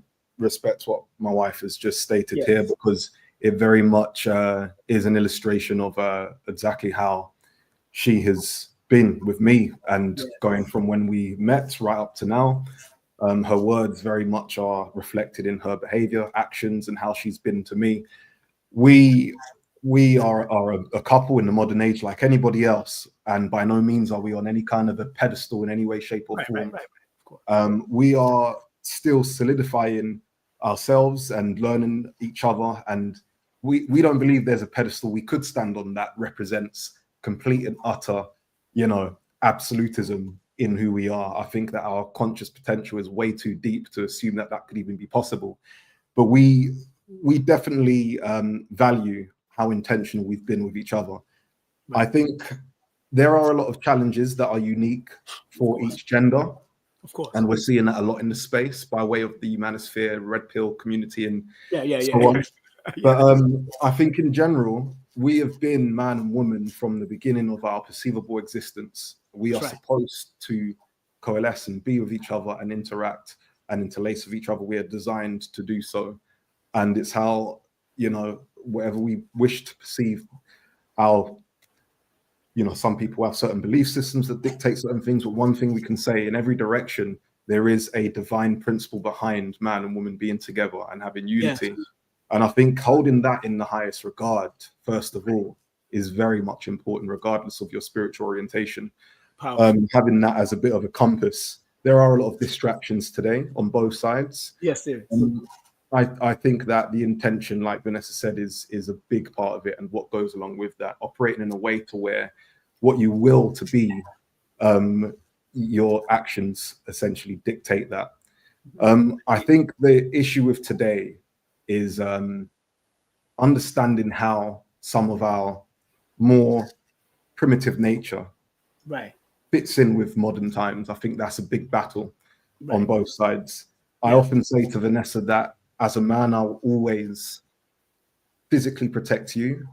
what my wife has just stated here, because it very much is an illustration of exactly how she has been with me, and going from when we met right up to now. Her words very much are reflected in her behavior, actions, and how she's been to me. We are a couple in the modern age like anybody else, and by no means are we on any kind of a pedestal in any way, shape, or form. We are still solidifying ourselves and learning each other, and we don't believe there's a pedestal we could stand on that represents complete and utter, absolutism in who we are. I think that our conscious potential is way too deep to assume that could even be possible. But we definitely value how intentional we've been with each other. I think there are a lot of challenges that are unique for each gender. Of course. And we're seeing that a lot in the space by way of the manosphere, red pill community, and so on. But I think in general, we have been man and woman from the beginning of our perceivable existence. We are supposed to coalesce and be with each other and interact and interlace with each other. We are designed to do so. And it's how, whatever we wish to perceive our, some people have certain belief systems that dictate certain things, but one thing we can say, in every direction, there is a divine principle behind man and woman being together and having unity. Yes. And I think holding that in the highest regard, first of all, is very much important, regardless of your spiritual orientation. Having that as a bit of a compass. There are a lot of distractions today on both sides. Yes, there is. I think that the intention, like Vanessa said, is a big part of it, and what goes along with that, operating in a way to where what you will to be, your actions essentially dictate that. I think the issue with today is understanding how some of our more primitive nature Right. fits in with modern times. I think that's a big battle on Right. both sides. I Yeah. often say to Vanessa that as a man, I'll always physically protect you.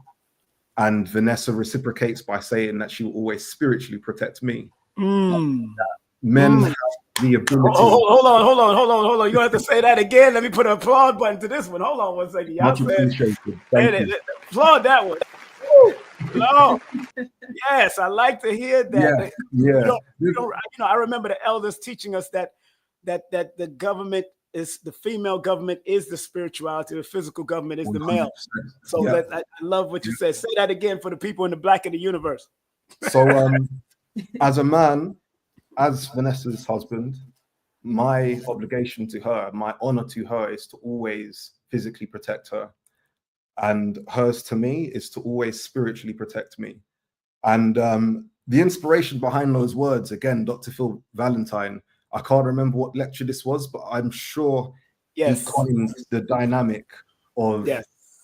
And Vanessa reciprocates by saying that she will always spiritually protect me. Mm. Men have the ability. Hold on. You have to say that again. Let me put an applaud button to this one. Hold on 1 second. Y'all Much appreciated. Thank you. Applaud that one. Woo. Lord. Yes, I like to hear that. I remember the elders teaching us that the government is the female government is the spirituality, the physical government is the male. So I love what you said. Say that again for the people in the black of the universe. So as a man, as Vanessa's husband, my obligation to her, my honor to her is to always physically protect her. And hers to me is to always spiritually protect me. And the inspiration behind those words, again, Dr. Phil Valentine, I can't remember what lecture this was, but I'm sure he coined the dynamic of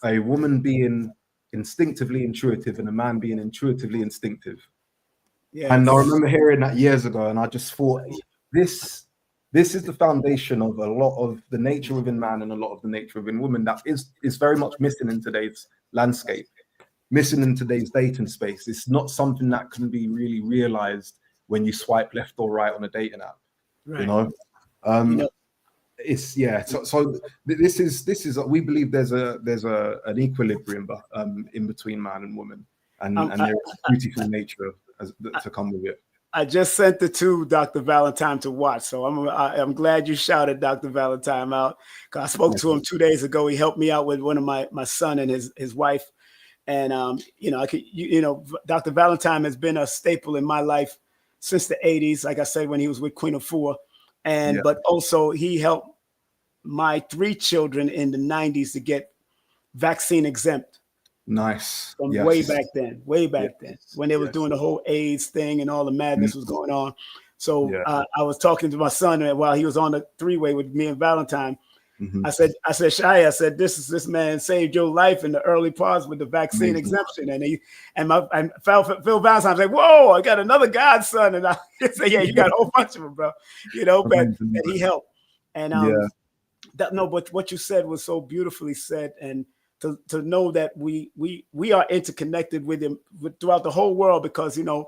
a woman being instinctively intuitive and a man being intuitively instinctive. Yes. And I remember hearing that years ago, and I just thought, this is the foundation of a lot of the nature within man and a lot of the nature within women that is very much missing in today's landscape, missing in today's dating space. It's not something that can be really realized when you swipe left or right on a dating app. Right. It's So this is we believe there's an equilibrium in between man and woman, and there's a beautiful nature to come with it. I just sent the two Dr. Valentine to watch, so I'm glad you shouted Dr. Valentine out. Cause I spoke to him 2 days ago. He helped me out with one of my son and his wife, and Dr. Valentine has been a staple in my life since the 80s. Like I said, when he was with Queen Afua, but also he helped my 3 children in the 90s to get vaccine exempt. Nice. From way back then, when they was doing the whole AIDS thing and all the madness was going on. So I was talking to my son while he was on the 3-way with me and Valentine. I said, Shia, I said, this man saved your life in the early parts with the vaccine exemption. And Phil Valentine was like, whoa, I got another godson. And I said, yeah, you got a whole bunch of them, bro. But he helped. And but what you said was so beautifully said. And to know that we are interconnected with him throughout the whole world, because you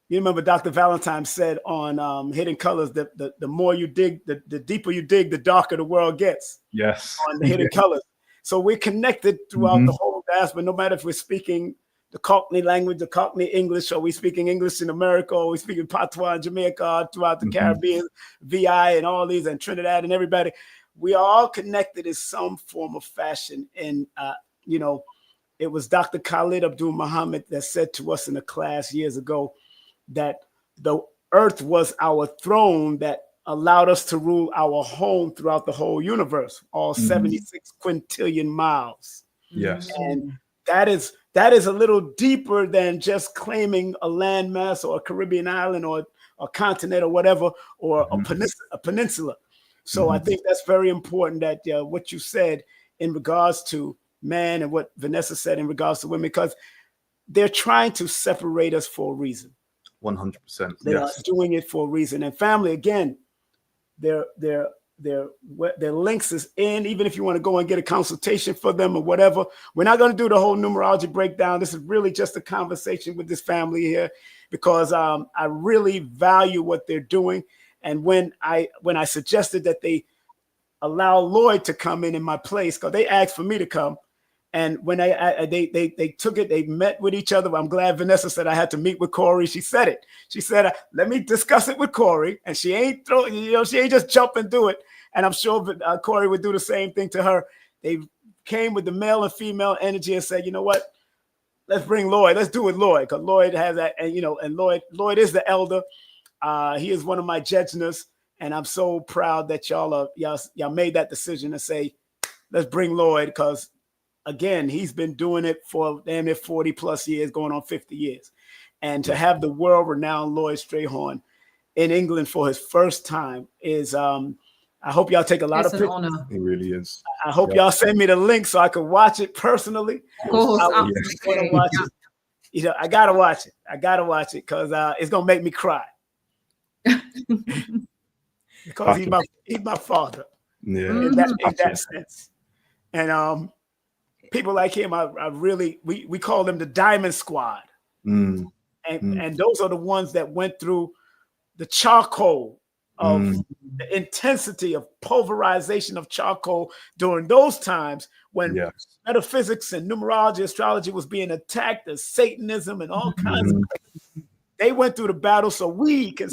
remember Dr. Valentine said on Hidden Colors that the more you dig, the deeper you dig, the darker the world gets. Yes. On the Hidden Colors. So we're connected throughout the whole diaspora, no matter if we're speaking the Cockney language, the Cockney English, or we're speaking English in America, or we're speaking Patois in Jamaica, throughout the Caribbean, VI and all these, and Trinidad and everybody. We are all connected in some form of fashion. And, it was Dr. Khalid Abdul Muhammad that said to us in a class years ago that the earth was our throne that allowed us to rule our home throughout the whole universe, all 76 quintillion miles. Yes. And that is a little deeper than just claiming a landmass or a Caribbean island or a continent or whatever, or a peninsula. So I think that's very important that what you said in regards to man and what Vanessa said in regards to women, because they're trying to separate us for a reason. 100%. They are doing it for a reason. And family, again, their links is in, even if you want to go and get a consultation for them or whatever. We're not going to do the whole numerology breakdown. This is really just a conversation with this family here, because I really value what they're doing. And when I suggested that they allow Lloyd to come in my place, because they asked for me to come, and when they took it, they met with each other. I'm glad Vanessa said I had to meet with Corey. She said it. She said, "Let me discuss it with Corey," and she ain't she ain't just jump and do it. And I'm sure Corey would do the same thing to her. They came with the male and female energy and said, "You know what? Let's bring Lloyd. Let's do it, Lloyd, because Lloyd has that." And and Lloyd is the elder. He is one of my judgeners, and I'm so proud that y'all made that decision to say, let's bring Lloyd, because again, he's been doing it for damn near 40 plus years, going on 50 years. And to have the world-renowned Lloyd Strayhorn in England for his first time is I hope y'all take a lot It's of an pictures. honor. It really is. I hope y'all send me the link so I can watch it personally. Of course, I want to absolutely. watch it. You know, I gotta watch it. I gotta watch it because it's gonna make me cry. Because he's my father. Yeah. In that sense. And people like him, I really we call them the Diamond Squad. And those are the ones that went through the charcoal of the intensity of pulverization of charcoal during those times when metaphysics and numerology, astrology was being attacked as Satanism and all kinds of things. They went through the battle so we can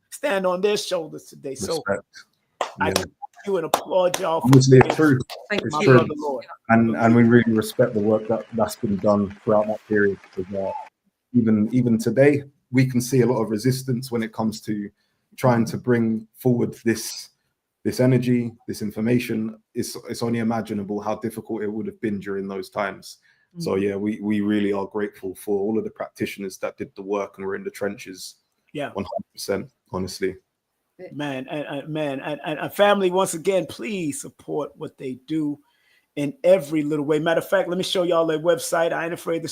stand on their shoulders today. So I thank you and applaud y'all. Obviously, it's true. It's true. Lord. And we really respect the work that's been done throughout that period. Because, even today, we can see a lot of resistance when it comes to trying to bring forward this energy, this information. It's only imaginable how difficult it would have been during those times. So yeah, we really are grateful for all of the practitioners that did the work and were in the trenches. Yeah, 100%, honestly. Man, and family, once again, please support what they do in every little way. Matter of fact, let me show y'all their website. I ain't afraid to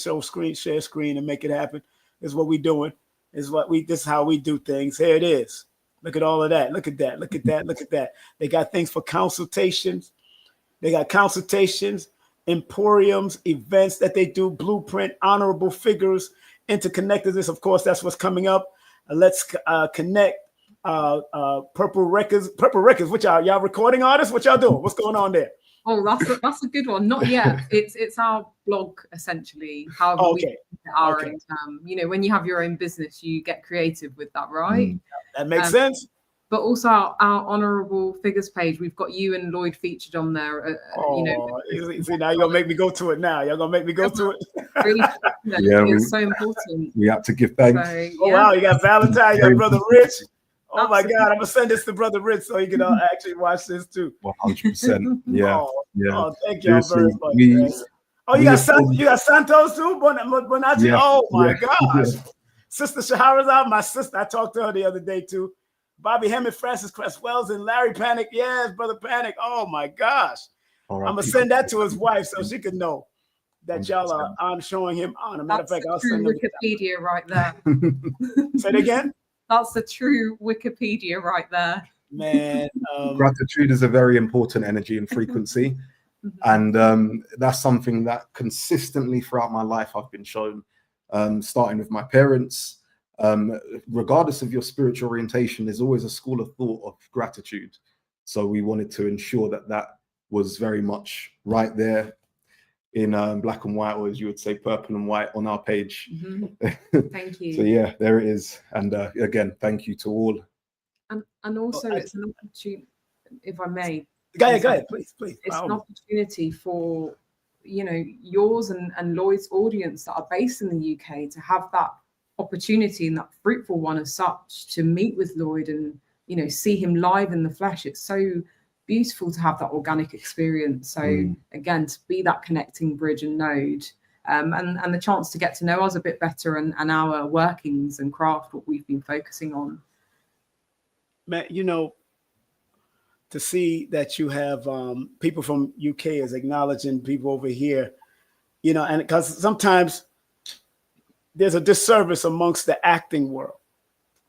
share screen and make it happen. This is what we doing. This is how we do things. Here it is. Look at all of that. Look at that. Look at that. Look at that. They got things for consultations. They got consultations, emporiums, events that they do, blueprint, honorable figures, interconnectedness. Of course, that's what's coming up. Let's connect. Purple Records. What y'all recording artists? What y'all doing? What's going on there? Oh, that's a good one. Not yet. It's our blog essentially. However, we are. You know, when you have your own business, you get creative with that, right? That makes sense. But also our honorable figures page, we've got you and Lloyd featured on there. You know, see, now you're gonna make me go to it. Now you're gonna make me go to it. Really, it's so important. We have to give thanks. So, Oh wow, you got Valentine, you got Brother Rich. Oh my God, I'm gonna send this to Brother Rich so he can actually watch this too. 100%. Yeah. Oh, thank y'all very much. You got Santos too, Bonacci. Yeah, oh my gosh, Sister Shahrazad, my sister. I talked to her the other day too. Bobby Hemmett, Francis Cresswells, and Larry Panic. Yes, Brother Panic. Oh my gosh, I'm gonna send that to his wife so she can know that y'all are showing him honor. Matter of fact, I'll send Wikipedia right there. Say it again. That's the true Wikipedia right there. Man, gratitude is a very important energy and frequency. And that's something that consistently throughout my life I've been shown, starting with my parents. Regardless of your spiritual orientation, there's always a school of thought of gratitude. So we wanted to ensure that was very much right there in black and white, or as you would say, purple and white on our page. Thank you. So yeah, there it is. And again, thank you to all. And also it's an opportunity, if I may. Go ahead, please. It's an opportunity for, you know, yours and Lloyd's audience that are based in the UK to have that opportunity, and that fruitful one as such, to meet with Lloyd and, you know, see him live in the flesh. It's so beautiful to have that organic experience. So again, to be that connecting bridge and node, and the chance to get to know us a bit better and our workings and craft, what we've been focusing on. Man, you know, to see that you have people from UK is acknowledging people over here, you know, and because sometimes there's a disservice amongst the acting world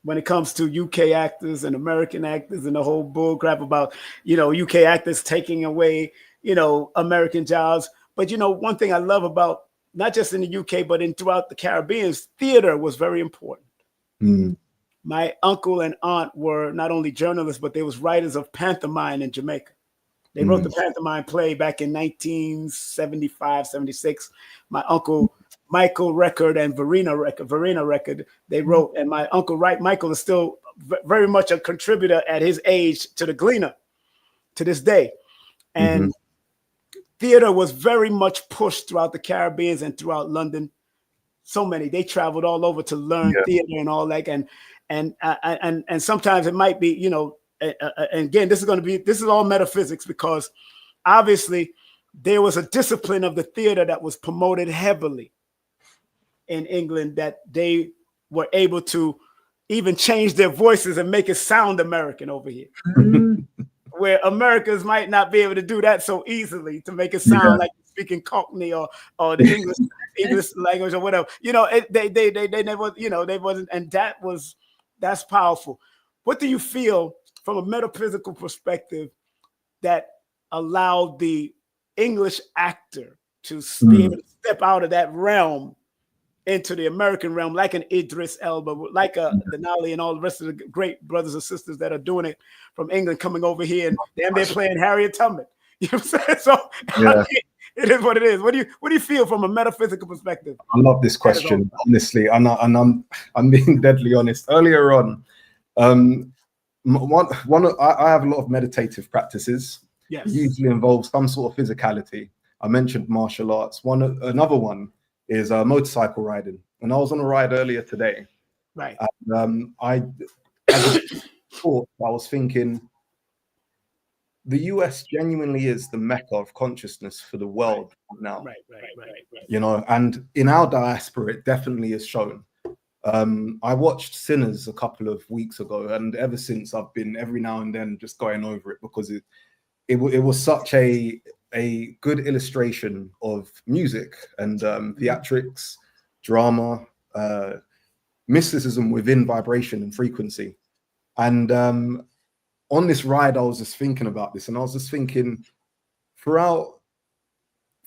when it comes to UK actors and American actors and the whole bull crap about, you know, UK actors taking away, you know, American jobs. But, you know, one thing I love about, not just in the UK, but throughout the Caribbean, theater was very important. My uncle and aunt were not only journalists, but they was writers of pantomime in Jamaica. They wrote the pantomime play back in 1975, 76. My uncle Michael Record and Verena Record, they wrote, and my uncle Michael is still very much a contributor at his age to the Gleaner to this day. And theater was very much pushed throughout the Caribbean and throughout London. So many, they traveled all over to learn theater and all that. And sometimes it might be, you know, and again, this is all metaphysics, because obviously there was a discipline of the theater that was promoted heavily in England, that they were able to even change their voices and make it sound American over here. where Americans might not be able to do that so easily to make it sound like speaking Cockney or the English language or whatever. You know, they never, you know, they wasn't, and that's powerful. What do you feel from a metaphysical perspective that allowed the English actor to be able to step out of that realm into the American realm, like an Idris Elba, like a Denali, and all the rest of the great brothers and sisters that are doing it from England, coming over here, and they're playing Harriet Tubman. You know what I'm saying? So it is what it is. What do you feel from a metaphysical perspective? I love this question, honestly, and I'm being deadly honest. Earlier on, I have a lot of meditative practices. Yes. Usually involves some sort of physicality. I mentioned martial arts. Another one is motorcycle riding, and I was on a ride earlier today. Right. And, as a thought, I was thinking, the US genuinely is the mecca of consciousness for the world now. Right. You know, and in our diaspora, it definitely is shown. I watched Sinners a couple of weeks ago, and ever since I've been every now and then just going over it, because it was such a good illustration of music and theatrics, drama, mysticism within vibration and frequency. And on this ride, I was just thinking about this, and I was just thinking, throughout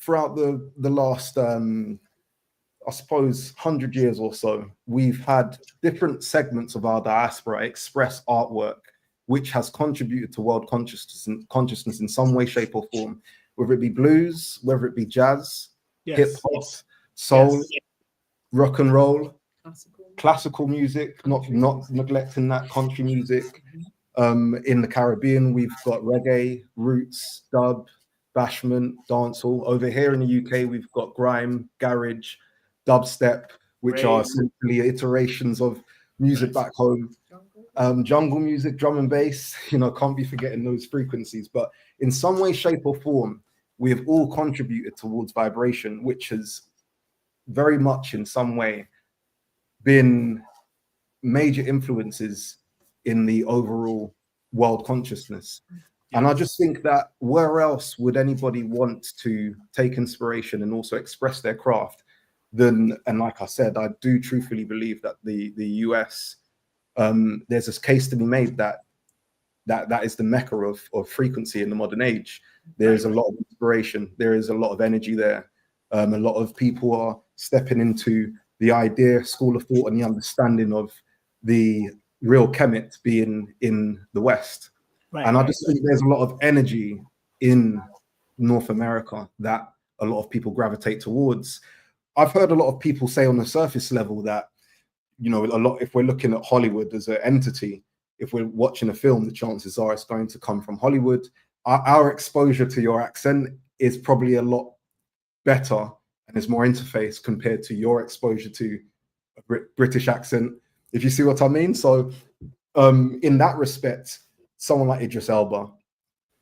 the last, I suppose, 100 years or so, we've had different segments of our diaspora express artwork which has contributed to world consciousness in some way, shape, or form, whether it be blues, whether it be jazz, hip hop, soul, rock and roll, classical music, not neglecting that, country music. In the Caribbean, we've got reggae, roots, dub, bashment, dancehall. Over here in the UK, we've got grime, garage, dubstep, which are simply iterations of music back home. Jungle music, drum and bass, you know, can't be forgetting those frequencies. But in some way, shape, or form, we have all contributed towards vibration, which has very much in some way been major influences in the overall world consciousness. And I just think that where else would anybody want to take inspiration and also express their craft than, and like I said, I do truthfully believe that the US, there's this case to be made that is the mecca of frequency in the modern age. There is a lot of inspiration. There is a lot of energy there. A lot of people are stepping into the idea, school of thought, and the understanding of the real Kemet being in the West. And I just think there's a lot of energy in North America that a lot of people gravitate towards. I've heard a lot of people say on the surface level that, you know, a lot, if we're looking at Hollywood as an entity, if we're watching a film, the chances are it's going to come from Hollywood. Our exposure to your accent is probably a lot better and there's more interface compared to your exposure to a British accent, if you see what I mean. So in that respect, someone like Idris Elba,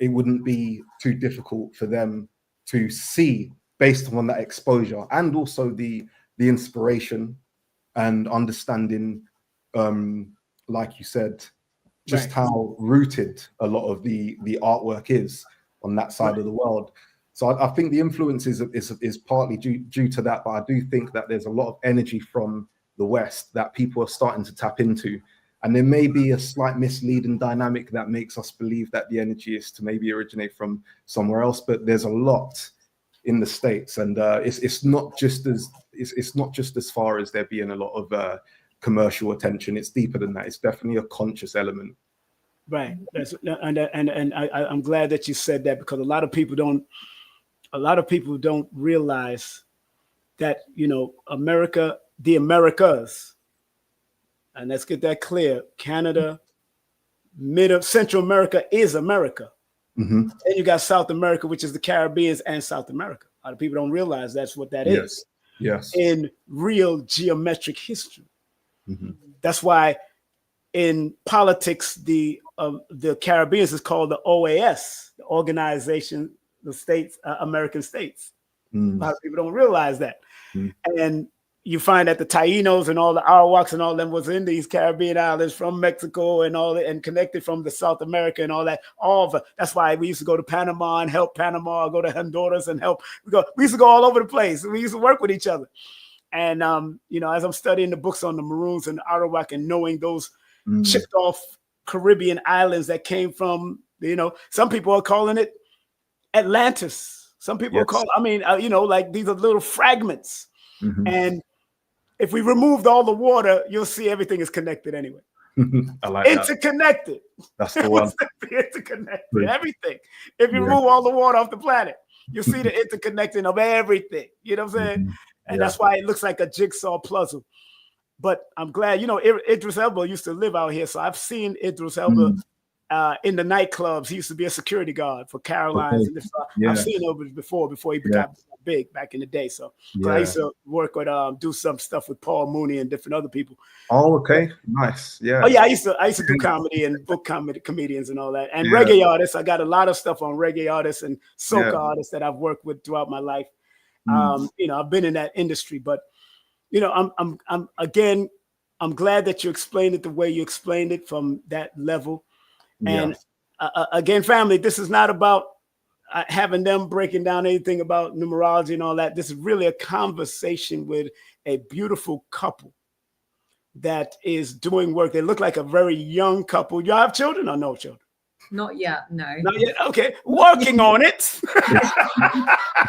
it wouldn't be too difficult for them to see, based on that exposure and also the inspiration and understanding, like you said, just how rooted a lot of the artwork is on that side of the world. So I think the influence is partly due to that, but I do think that there's a lot of energy from the West that people are starting to tap into. And there may be a slight misleading dynamic that makes us believe that the energy is to maybe originate from somewhere else, but there's a lot in the States, and it's not just as far as there being a lot of commercial attention. It's deeper than that. It's definitely a conscious element. Right. And I'm glad that you said that, because a lot of people don't realize that, you know, America, the Americas, and let's get that clear, Canada, Central America is America. Mm-hmm. Then you got South America, which is the Caribbean and South America. A lot of people don't realize that's what that is. Yes. In real geometric history. Mm-hmm. That's why in politics, the Caribbean is called the OAS, the Organization of States, American States. Mm. A lot of people don't realize that. Mm. And, you find that the Taínos and all the Arawaks and all them was in these Caribbean islands from Mexico and all that, and connected from the South America and all that. That's why we used to go to Panama and help Panama, go to Honduras and help. We used to go all over the place. We used to work with each other. And as I'm studying the books on the Maroons and the Arawak and knowing those chipped off Caribbean islands that came from, some people are calling it Atlantis. Some people call, like these are little fragments. And if we removed all the water, you'll see everything is connected anyway. I like interconnected. That's the one. Interconnected. Everything. If you remove all the water off the planet, you'll see the interconnecting of everything. You know what I'm saying? And that's why it looks like a jigsaw puzzle. But I'm glad, Idris Elba used to live out here. So I've seen Idris Elba in the nightclubs. He used to be a security guard for Caroline's. And I've seen him before he became big back in the day. So I used to work with, do some stuff with Paul Mooney and different other people. Oh, okay. Nice. Yeah. Oh, yeah. I used to do comedy and book comedians and all that. And reggae artists. I got a lot of stuff on reggae artists and soca artists that I've worked with throughout my life. I've been in that industry, but I'm glad that you explained it the way you explained it from that level. And again, family, this is not about having them breaking down anything about numerology and all that. This is really a conversation with a beautiful couple that is doing work. They look like a very young couple. You have children or no children? Not yet, no. Not yet. Okay, working on it.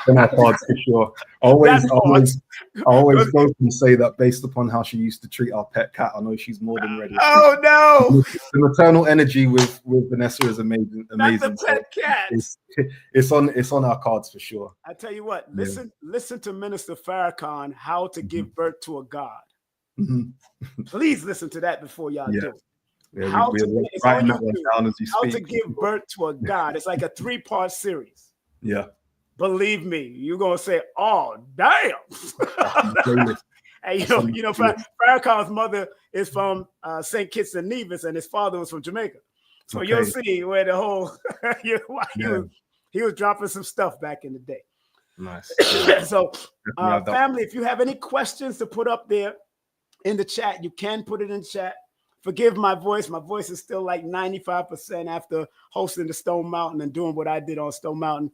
On our cards for sure. I always go and say that based upon how she used to treat our pet cat, I know she's more than ready. Oh no! The maternal energy with Vanessa is amazing. Not the pet cat. It's on our cards for sure. I tell you what. Listen to Minister Farrakhan, How to Give Birth to a God. Please listen to that before y'all do. Yeah, how to give birth to a God. It's like a 3-part series. Yeah. Believe me, you're gonna say, "Oh, damn!" And Farrakhan's mother is from St. Kitts and Nevis, and his father was from Jamaica. So you'll see where the whole he was dropping some stuff back in the day. Nice. So, family, if you have any questions to put up there in the chat, you can put it in chat. Forgive my voice. My voice is still like 95% after hosting the Stone Mountain and doing what I did on Stone Mountain.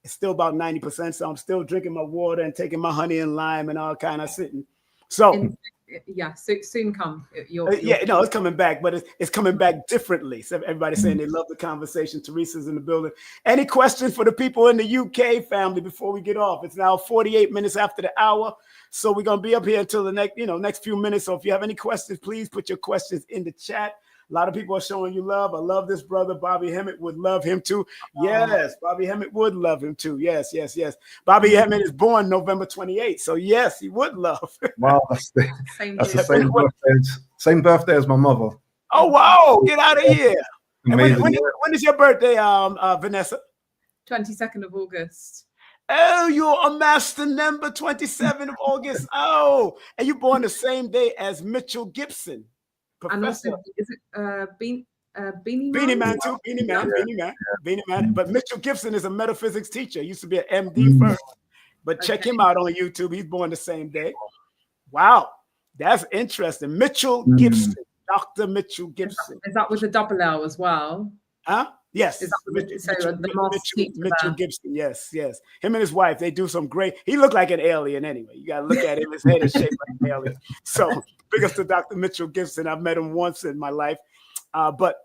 It's still about 90%. So I'm still drinking my water and taking my honey and lime and all kind of sitting. So soon come. It's coming back, but it's coming back differently. So everybody's saying they love the conversation. Teresa's in the building. Any questions for the people in the UK, family, before we get off? It's now 48 minutes after the hour. So we're going to be up here until the next few minutes. So if you have any questions, please put your questions in the chat. A lot of people are showing you love. I love this brother. Bobby Hemmett would love him too. Yes, Bobby Hemmett would love him too. Yes. Bobby Hemmett is born November 28th. So yes, he would love. Wow, that's the same birthday as my mother. Oh, wow. Get out of here. When is your birthday, Vanessa? 22nd of August. Oh, you're a master number, 27th of August. Oh, and you're born the same day as Mitchell Gibson. Professor. And also, is it Beanie Man? Beanie Man too. Beanie Man. But Mitchell Gibson is a metaphysics teacher. He used to be an MD first. But check him out on YouTube. He's born the same day. Wow, that's interesting. Mitchell Gibson, Dr. Mitchell Gibson. Is that with a double L as well? Huh? Yes. Is that Mitchell Gibson. Yes. Him and his wife, they do some great. He looked like an alien anyway. You got to look at him. His head is shaped like an alien. So big ups to Dr. Mitchell Gibson. I've met him once in my life. But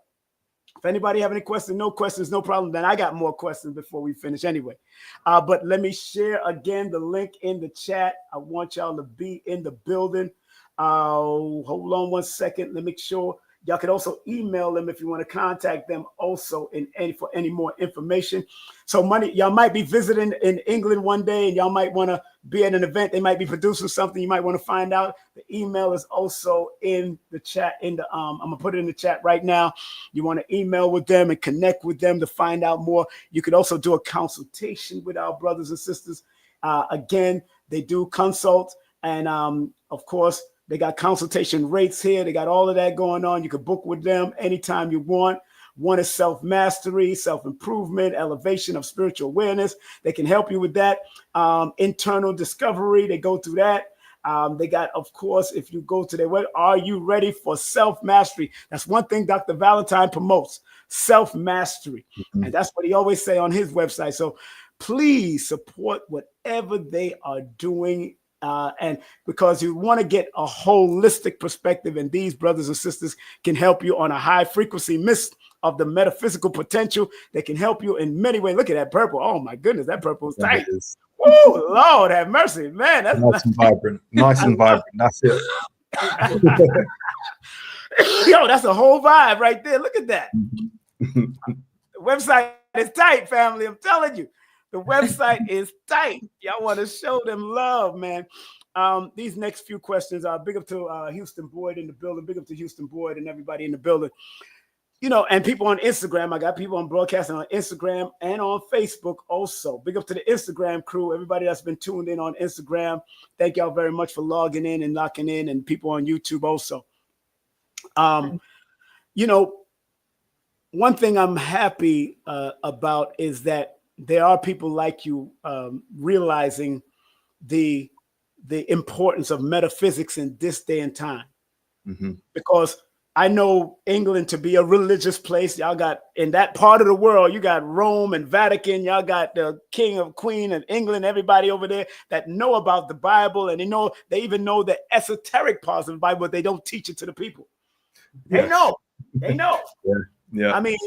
if anybody have any questions, no questions, no problem. Then I got more questions before we finish anyway. But let me share again the link in the chat. I want y'all to be in the building. Hold on 1 second. Let me make sure. Y'all can also email them if you want to contact them also for any more information. So y'all might be visiting in England one day and y'all might want to be at an event. They might be producing something you might want to find out. The email is also in the chat. I'm going to put it in the chat right now. You want to email with them and connect with them to find out more. You could also do a consultation with our brothers and sisters. Again, they do consult. And of course, they got consultation rates here. They got all of that going on. You can book with them anytime you want. One is self-mastery, self-improvement, elevation of spiritual awareness. They can help you with that. Internal discovery, they go through that. They got, of course, if you go to their web, are you ready for self-mastery? That's one thing Dr. Valentine promotes, self-mastery. And that's what he always say on his website. So please support whatever they are doing. And because you want to get a holistic perspective, and these brothers and sisters can help you on a high frequency mist of the metaphysical potential. They can help you in many ways. Look at that purple. Oh my goodness, that purple is tight. Woo, Lord have mercy, man. That's nice and vibrant. Nice and vibrant. That's it. Yo, that's a whole vibe right there. Look at that. The website is tight, family. I'm telling you. The website is tight. Y'all want to show them love, man. These next few questions are big up to Houston Boyd in the building. Big up to Houston Boyd and everybody in the building. You know, and people on Instagram. I got people on broadcasting on Instagram and on Facebook also. Big up to the Instagram crew. Everybody that's been tuned in on Instagram. Thank y'all very much for logging in and locking in, and people on YouTube also. You know, one thing I'm happy about is that there are people like you realizing the importance of metaphysics in this day and time. Because I know England to be a religious place. Y'all got, in that part of the world, you got Rome and Vatican. Y'all got the king of Queen of England, everybody over there that know about the Bible, and they even know the esoteric parts of the Bible, but they don't teach it to the people. They know. Yeah. I mean,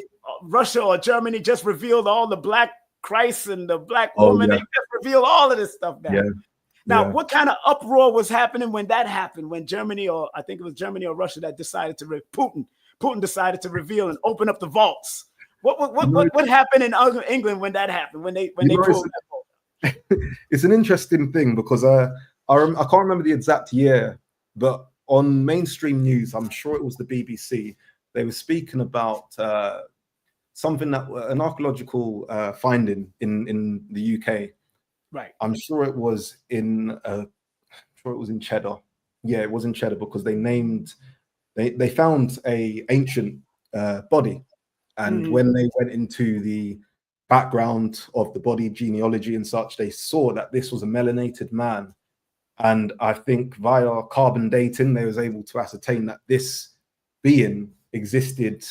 Russia or Germany just revealed all the black Christ and the black woman. They just revealed all of this stuff now. Now, what kind of uproar was happening when that happened? When Germany, or I think it was Germany or Russia, that decided to Putin decided to reveal and open up the vaults. What happened in England when that happened? When they pulled that vault? It's an interesting thing because I can't remember the exact year, but on mainstream news, I'm sure it was the BBC, they were speaking about something that an archaeological finding in the UK. Right. I'm sure it was in Cheddar. Yeah, it was in Cheddar because they found a ancient body, and when they went into the background of the body, genealogy and such, they saw that this was a melanated man. And I think via carbon dating, they was able to ascertain that this being existed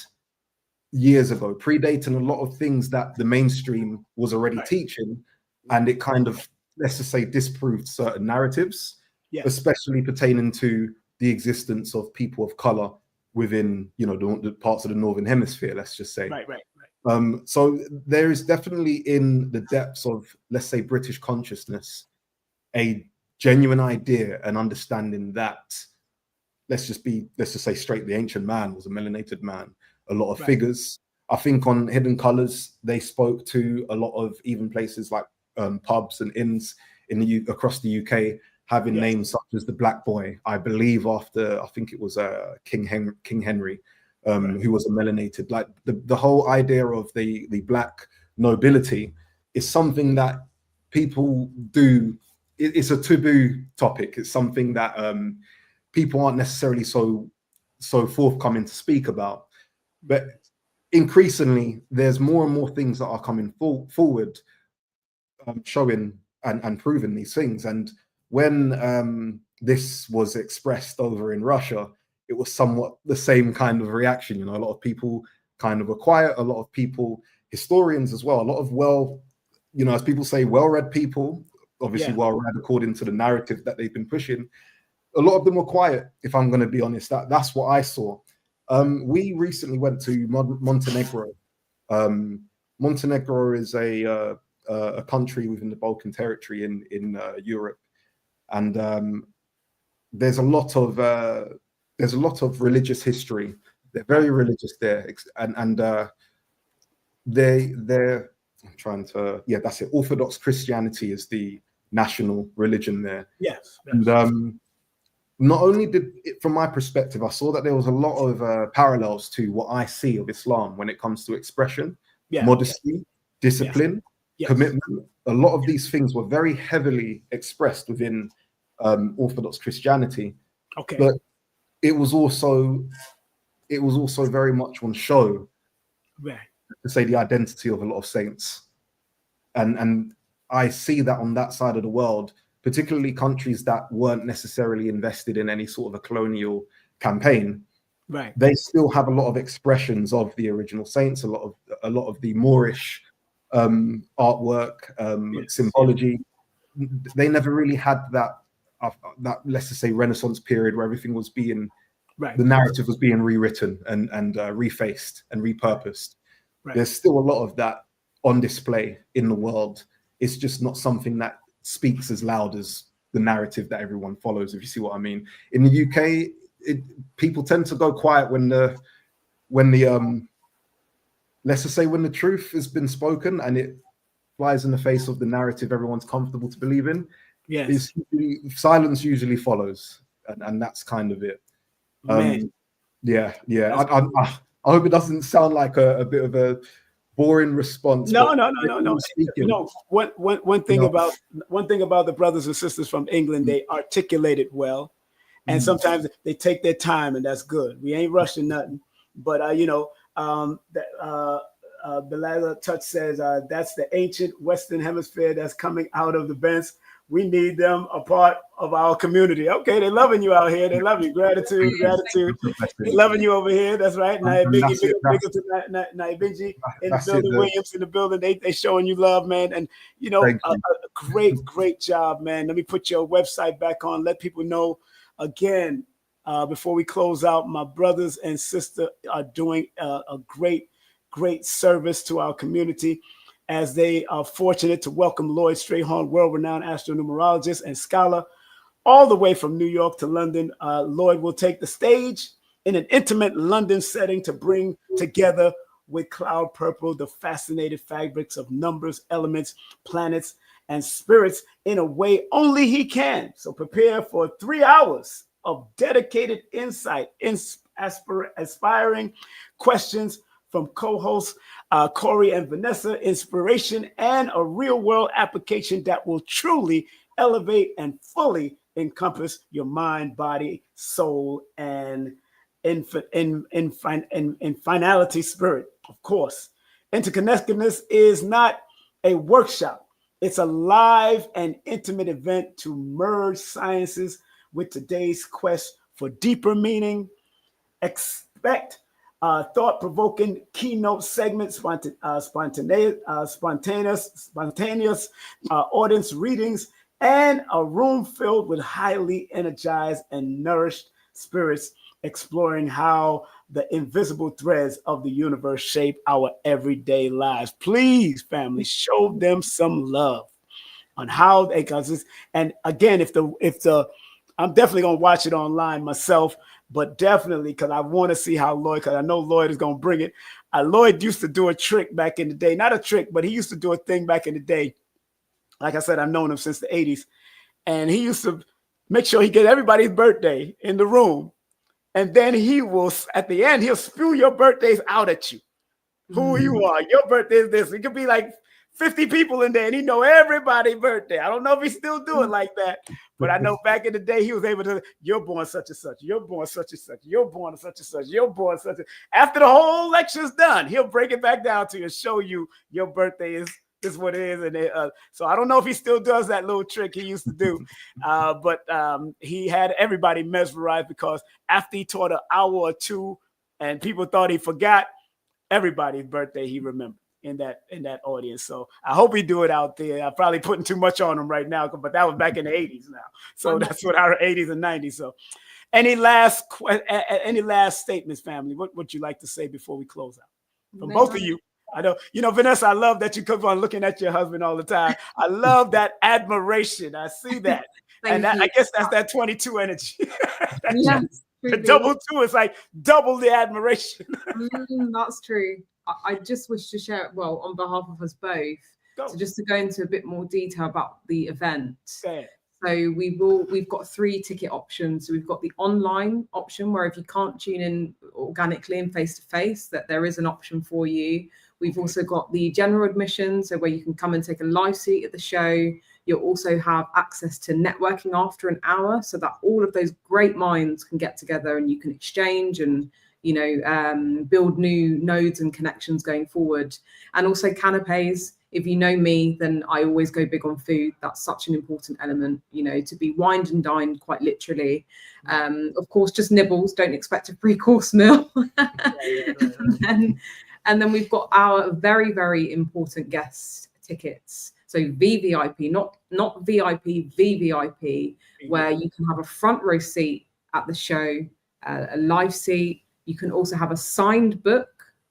years ago, predating a lot of things that the mainstream was already teaching. And it kind of, let's just say, disproved certain narratives, especially pertaining to the existence of people of color within, you know, the parts of the Northern Hemisphere, let's just say. Right. So there is definitely in the depths of, let's say, British consciousness, a genuine idea and understanding that, let's just say straight, the ancient man was a melanated man. A lot of figures. I think on Hidden Colors, they spoke to a lot of even places like pubs and inns across the UK having names such as the Black Boy, I believe after, I think it was King Henry, who was a melanated. Like the whole idea of the black nobility is something that people do. It's a taboo topic. It's something that people aren't necessarily so forthcoming to speak about. But increasingly, there's more and more things that are coming forward, showing and proving these things. And when this was expressed over in Russia, it was somewhat the same kind of reaction. You know, a lot of people kind of were quiet. A lot of people, historians as well, a lot of as people say, well-read people, obviously well-read according to the narrative that they've been pushing. A lot of them were quiet, if I'm going to be honest. That's what I saw. We recently went to Montenegro. Montenegro is a country within the Balkan territory in Europe, and there's a lot of religious history. They're very religious there, and they're I'm trying to that's it. Orthodox Christianity is the national religion there. Yes. And not only did it, from my perspective, I saw that there was a lot of parallels to what I see of Islam when it comes to expression, modesty, discipline, commitment. A lot of these things were very heavily expressed within Orthodox Christianity. Okay. But it was also very much on show, to say, the identity of a lot of saints. And I see that on that side of the world, particularly countries that weren't necessarily invested in any sort of a colonial campaign, Right. they still have a lot of expressions of the original saints, a lot of the Moorish artwork, symbology. They never really had that let's just say Renaissance period where everything was being, the narrative was being rewritten and refaced and repurposed. Right. There's still a lot of that on display in the world. It's just not something that speaks as loud as the narrative that everyone follows, if you see what I mean. In the UK, people tend to go quiet when the let's just say when the truth has been spoken and it flies in the face of the narrative everyone's comfortable to believe in. Yes. Silence usually follows, and that's kind of it. Yeah. I hope it doesn't sound like a bit of a boring response. No. One thing about the brothers and sisters from England, they articulate it well, and sometimes they take their time, and that's good. We ain't rushing nothing, but Belaga Touch says that's the ancient Western Hemisphere that's coming out of the Bents. We need them a part of our community. Okay, they're loving you out here. They love you. Gratitude. They're loving you over here. That's right. Naibinji in the building. Williams in the building. They showing you love, man. And a great job, man. Let me put your website back on. Let people know again before we close out. My brothers and sisters are doing a great service to our community, as they are fortunate to welcome Lloyd Strayhorn, world-renowned astro-numerologist and scholar, all the way from New York to London. Lloyd will take the stage in an intimate London setting to bring together with Cloud Purple the fascinating fabrics of numbers, elements, planets, and spirits in a way only he can. So prepare for 3 hours of dedicated insight, aspiring questions from co-hosts Corey and Vanessa, inspiration and a real-world application that will truly elevate and fully encompass your mind, body, soul, and in finality, spirit. Of course, interconnectedness is not a workshop. It's a live and intimate event to merge sciences with today's quest for deeper meaning. Expect thought-provoking keynote segments, spontaneous audience readings, and a room filled with highly energized and nourished spirits exploring how the invisible threads of the universe shape our everyday lives. Please, family, show them some love on how they, and again, if the I'm definitely gonna watch it online myself, but definitely because I want to see how Lloyd, because I know Lloyd is gonna bring it. Lloyd used to do a trick back in the day, not a trick, but he used to do a thing back in the day. Like I said, I've known him since the 80s, and he used to make sure he get everybody's birthday in the room, and then he will, at the end, he'll spew your birthdays out at you. Who you are, your birthday is this. It could be like 50 people in there, and he know everybody's birthday. I don't know if he still do it like that, but I know back in the day he was able to. You're born such and such. You're born such and such. You're born such and such. You're born such. After the whole lecture's done, he'll break it back down to you and show you your birthday is what it is. And so I don't know if he still does that little trick he used to do, but he had everybody mesmerized because after he taught an hour or two, and people thought he forgot, everybody's birthday he remembered in that audience. So I hope he do it out there. I'm probably putting too much on him right now, but that was back in the 80s now. So that's what our 80s and 90s. So any last statements, family? What would you like to say before we close out? From both of you. I know, Vanessa, I love that you keep on looking at your husband all the time. I love that admiration. I see that. And I guess that's that 22 energy. Yes. The double 2 is like double the admiration. That's true. I just wish to share, well, on behalf of us both, so just to go into a bit more detail about the event. So we've got 3 ticket options. So we've got the online option, where if you can't tune in organically and face-to-face, that there is an option for you. We've also got the general admission, so where you can come and take a live seat at the show. You'll also have access to networking after an hour, so that all of those great minds can get together and you can exchange and build new nodes and connections going forward. And also canapes. If you know me, then I always go big on food. That's such an important element, to be wined and dined quite literally. Of course, just nibbles. Don't expect a 3-course meal. And then we've got our very, very important guest tickets. So VVIP, not VIP, VVIP, where you can have a front row seat at the show, a live seat. You can also have a signed book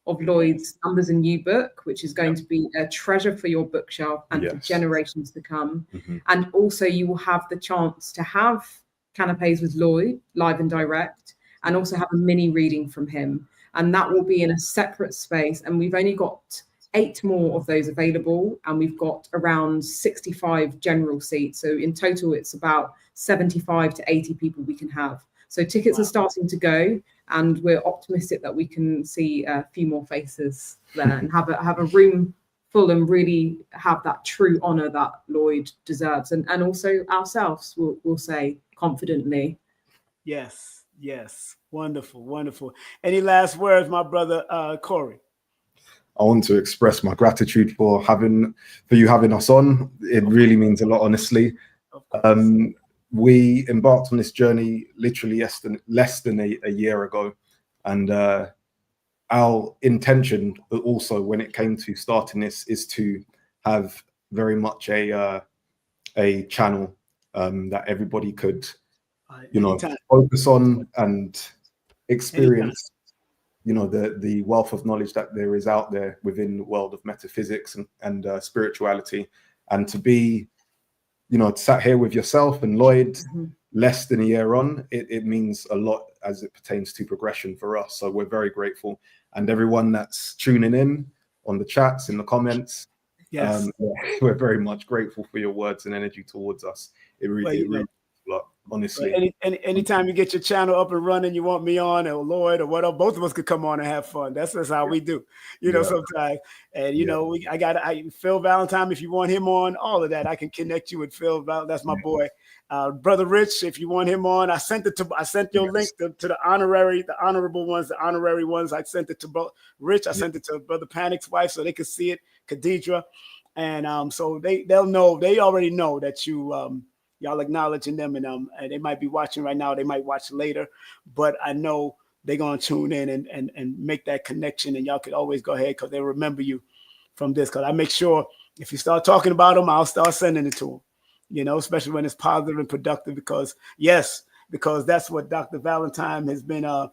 of Lloyd's Numbers and You book, which is going to be a treasure for your bookshelf and for generations to come. And also you will have the chance to have canapes with Lloyd live and direct, and also have a mini reading from him. And that will be in a separate space. And we've only got 8 more of those available, and we've got around 65 general seats. So in total, it's about 75 to 80 people we can have. So tickets are starting to go, and we're optimistic that we can see a few more faces there and have a room full and really have that true honor that Lloyd deserves. And also ourselves, we'll say confidently. Yes. Wonderful. Any last words, my brother Corey? I want to express my gratitude for you having us on. It really means a lot, honestly. We embarked on this journey literally less than a year ago, and our intention also when it came to starting this is to have very much a channel that everybody could focus on and experience the wealth of knowledge that there is out there within the world of metaphysics and spirituality, and to be sat here with yourself and Lloyd less than a year on, it means a lot as it pertains to progression for us. So we're very grateful, and everyone that's tuning in on the chats, in the comments, we're very much grateful for your words and energy towards us. It really means a lot, honestly. Anytime you get your channel up and running, you want me on or Lloyd or whatever, both of us could come on and have fun. That's just how we do, sometimes. And Phil Valentine, if you want him on, all of that, I can connect you with Phil. That's my boy. Brother Rich, if you want him on, I sent your link to the honorable ones, the honorary ones. I sent it to Rich. I sent it to Brother Panic's wife so they could see it, Khadidra. And so they'll know, they already know that y'all acknowledging them, and they might be watching right now. They might watch later, but I know they're going to tune in and make that connection. And y'all could always go ahead because they remember you from this. Because I make sure if you start talking about them, I'll start sending it to them, especially when it's positive and productive, because that's what Dr. Valentine has been a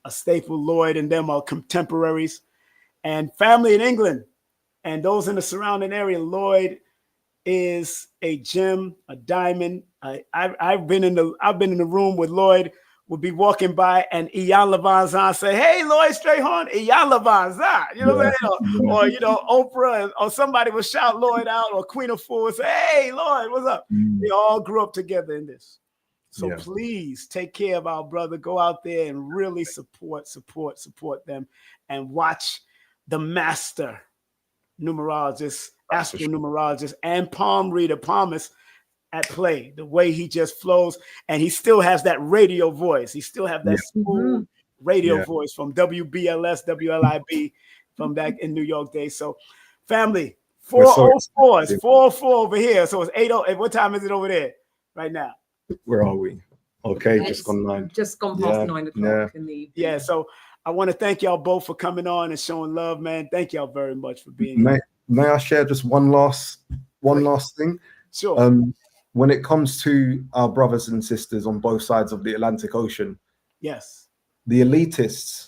staple. Lloyd and them are contemporaries and family in England and those in the surrounding area. Lloyd is a gem, a diamond. I've been in the room with Lloyd. Would be walking by and Ian Levanzan say, "Hey, Lloyd Strayhorn, Ian Levanzan," what I'm saying? Or Oprah or somebody would shout Lloyd out, or Queen of Fools say, "Hey, Lloyd, what's up?" They all grew up together in this. So please take care of our brother. Go out there and really support them, and watch the master numerologist, Astro-Numerologist, and palm reader Palmas at play. The way he just flows, and he still has that radio voice. He still have that smooth radio voice from WBLS, WLIB from back in New York days. So, family, 404 is 404 over here. So it's 80. What time is it over there right now? Where are we? Okay, just gone 9. Just gone past 9 o'clock in the evening. Yeah. So I want to thank y'all both for coming on and showing love, man. Thank y'all very much for being here. May I share just one last thing? Sure. When it comes to our brothers and sisters on both sides of the Atlantic Ocean, yes, the elitists,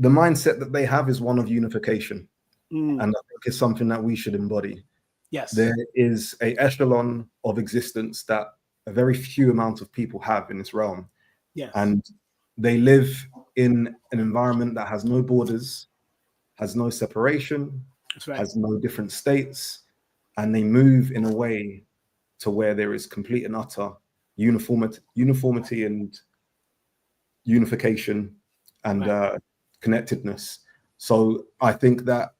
the mindset that they have is one of unification, and I think it's something that we should embody. Yes, there is an echelon of existence that a very few amount of people have in this realm. Yes, and they live in an environment that has no borders, has no separation, has no different states. And they move in a way to where there is complete and utter uniformity and unification and connectedness. So I think that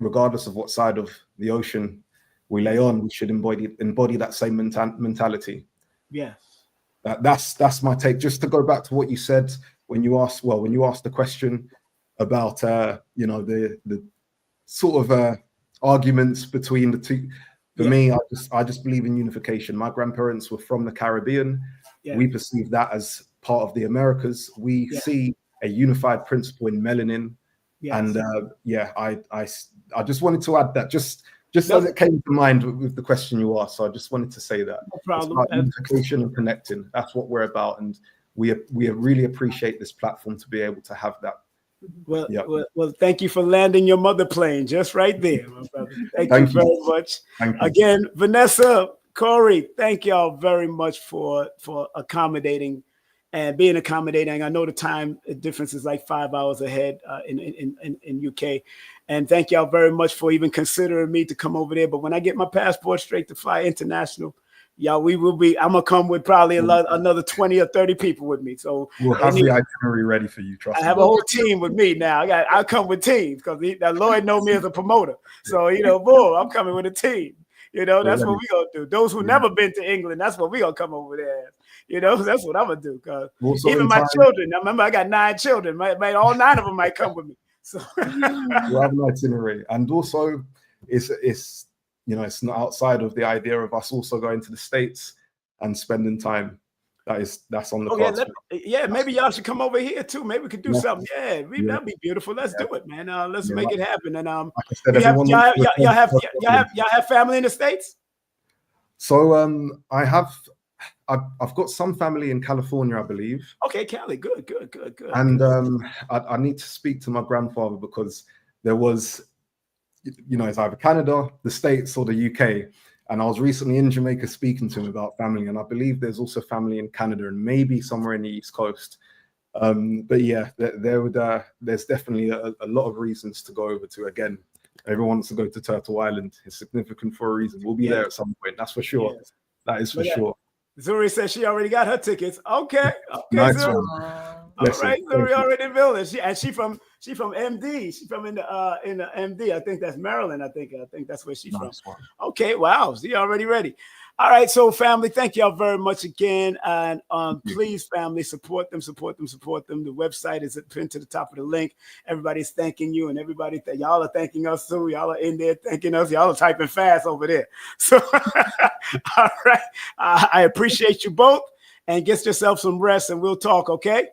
regardless of what side of the ocean we lay on, we should embody that same mentality. Yes. That's my take. Just to go back to what you said when you asked the question about the sort of arguments between the two. For me, I just believe in unification. My grandparents were from the Caribbean. Yeah. We perceive that as part of the Americas. We see a unified principle in melanin. Yes. And I just wanted to add that just as it came to mind with the question you asked. So I just wanted to say that. No problem. It's about unification and connecting. That's what we're about, and we really appreciate this platform to be able to have that. Well, thank you for landing your mother plane just right there, my brother. Thank you very much. Thank you. Again, Vanessa, Corey, thank y'all very much for accommodating and being accommodating. I know the time difference is like 5 hours ahead in UK. And thank y'all very much for even considering me to come over there. But when I get my passport straight to fly international, y'all, I'm gonna come with probably another 20 or 30 people with me. So we'll have the itinerary ready for you. Trust me. I have a whole team with me now. I come with teams because Lloyd know me as a promoter. So boom, I'm coming with a team. That's what we gonna do. Those who never been to England, that's what we gonna come over there. That's what I'm gonna do. Cause even my children, I remember I got 9 children. All 9 of them might come with me. So we'll have an itinerary, and also it's not outside of the idea of us also going to the States and spending time. That's on the cards. Maybe y'all should come over here too. Maybe we could do something. That'd be beautiful. Let's do it, man. Let's make it happen. And y'all have family in the States? So I've got some family in California, I believe. Okay, Cali, good. And I need to speak to my grandfather because there was, it's either Canada, the States, or the UK. And I was recently in Jamaica speaking to him about family, and I believe there's also family in Canada and maybe somewhere in the East Coast. But yeah, there's definitely a lot of reasons to go over to. Again, everyone wants to go to Turtle Island. It's significant for a reason. We'll be there at some point. That's for sure. Yes. That is for sure. Zuri says she already got her tickets. Okay, nice Zuri. All right, Zuri already built it. She from MD. She's from in the MD. I think that's Maryland. I think that's where she's from. Okay, wow. She already ready. All right, so family, thank y'all very much again, and please, family, support them. The website is pinned to the top of the link. Everybody's thanking you, and y'all are thanking us too. Y'all are in there thanking us. Y'all are typing fast over there. So, all right, I appreciate you both, and get yourself some rest, and we'll talk. Okay.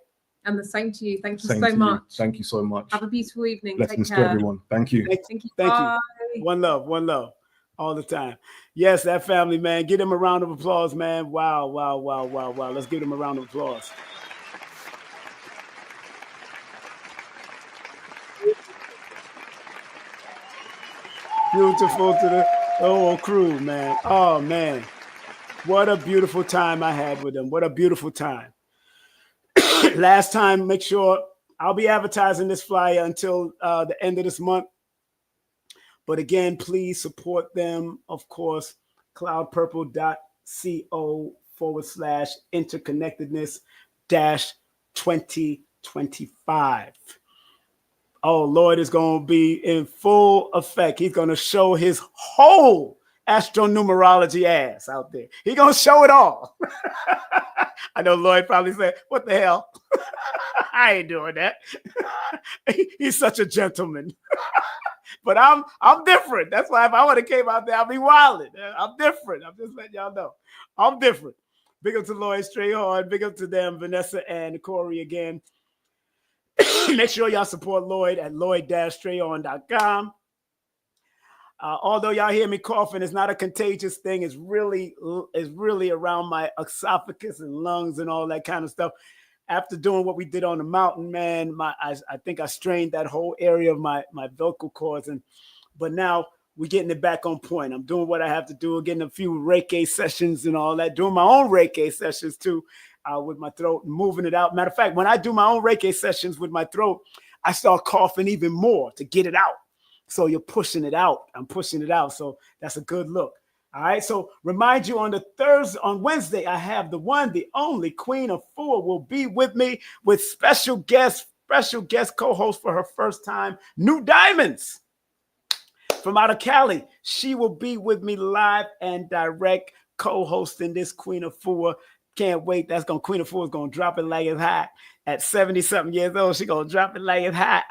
And the same to you. Thank you so much. Thank you so much. Have a beautiful evening. Blessings to everyone. Thank you. Thank you. One love. All the time. Yes, that family, man. Give them a round of applause, man. Wow. Let's give them a round of applause. Beautiful to the whole crew, man. Oh, man. What a beautiful time I had with them. What a beautiful time. Last time, make sure I'll be advertising this flyer until the end of this month. But again, please support them, of course, cloudpurple.co/interconnectedness-2025. Oh, Lloyd is going to be in full effect. He's going to show his whole Astro-Numerology ass out there. He's going to show it all. I know Lloyd probably said, what the hell? I ain't doing that. He's such a gentleman. But I'm different. That's why if I would have came out there, I'd be wilding. I'm different. I'm just letting y'all know. I'm different. Big up to Lloyd Strayhorn. Big up to them, Vanessa and Corey again. Make sure y'all support Lloyd at lloyd-strayhorn.com. Although y'all hear me coughing, it's not a contagious thing. It's really around my esophagus and lungs and all that kind of stuff. After doing what we did on the mountain, man, I think I strained that whole area of my vocal cords, but now we're getting it back on point. I'm doing what I have to do, getting a few Reiki sessions and all that, doing my own Reiki sessions too, with my throat and moving it out. Matter of fact, when I do my own Reiki sessions with my throat, I start coughing even more to get it out. So you're pushing it out. I'm pushing it out. So that's a good look. All right. So remind you on Wednesday, I have the one, the only Queen of Four will be with me with special guest co-host for her first time, New Diamonds from out of Cali. She will be with me live and direct co-hosting this Queen of Four. Can't wait. That's going Queen of Fours going to drop it like it's hot. At 70-something years old, she going to drop it like it's hot.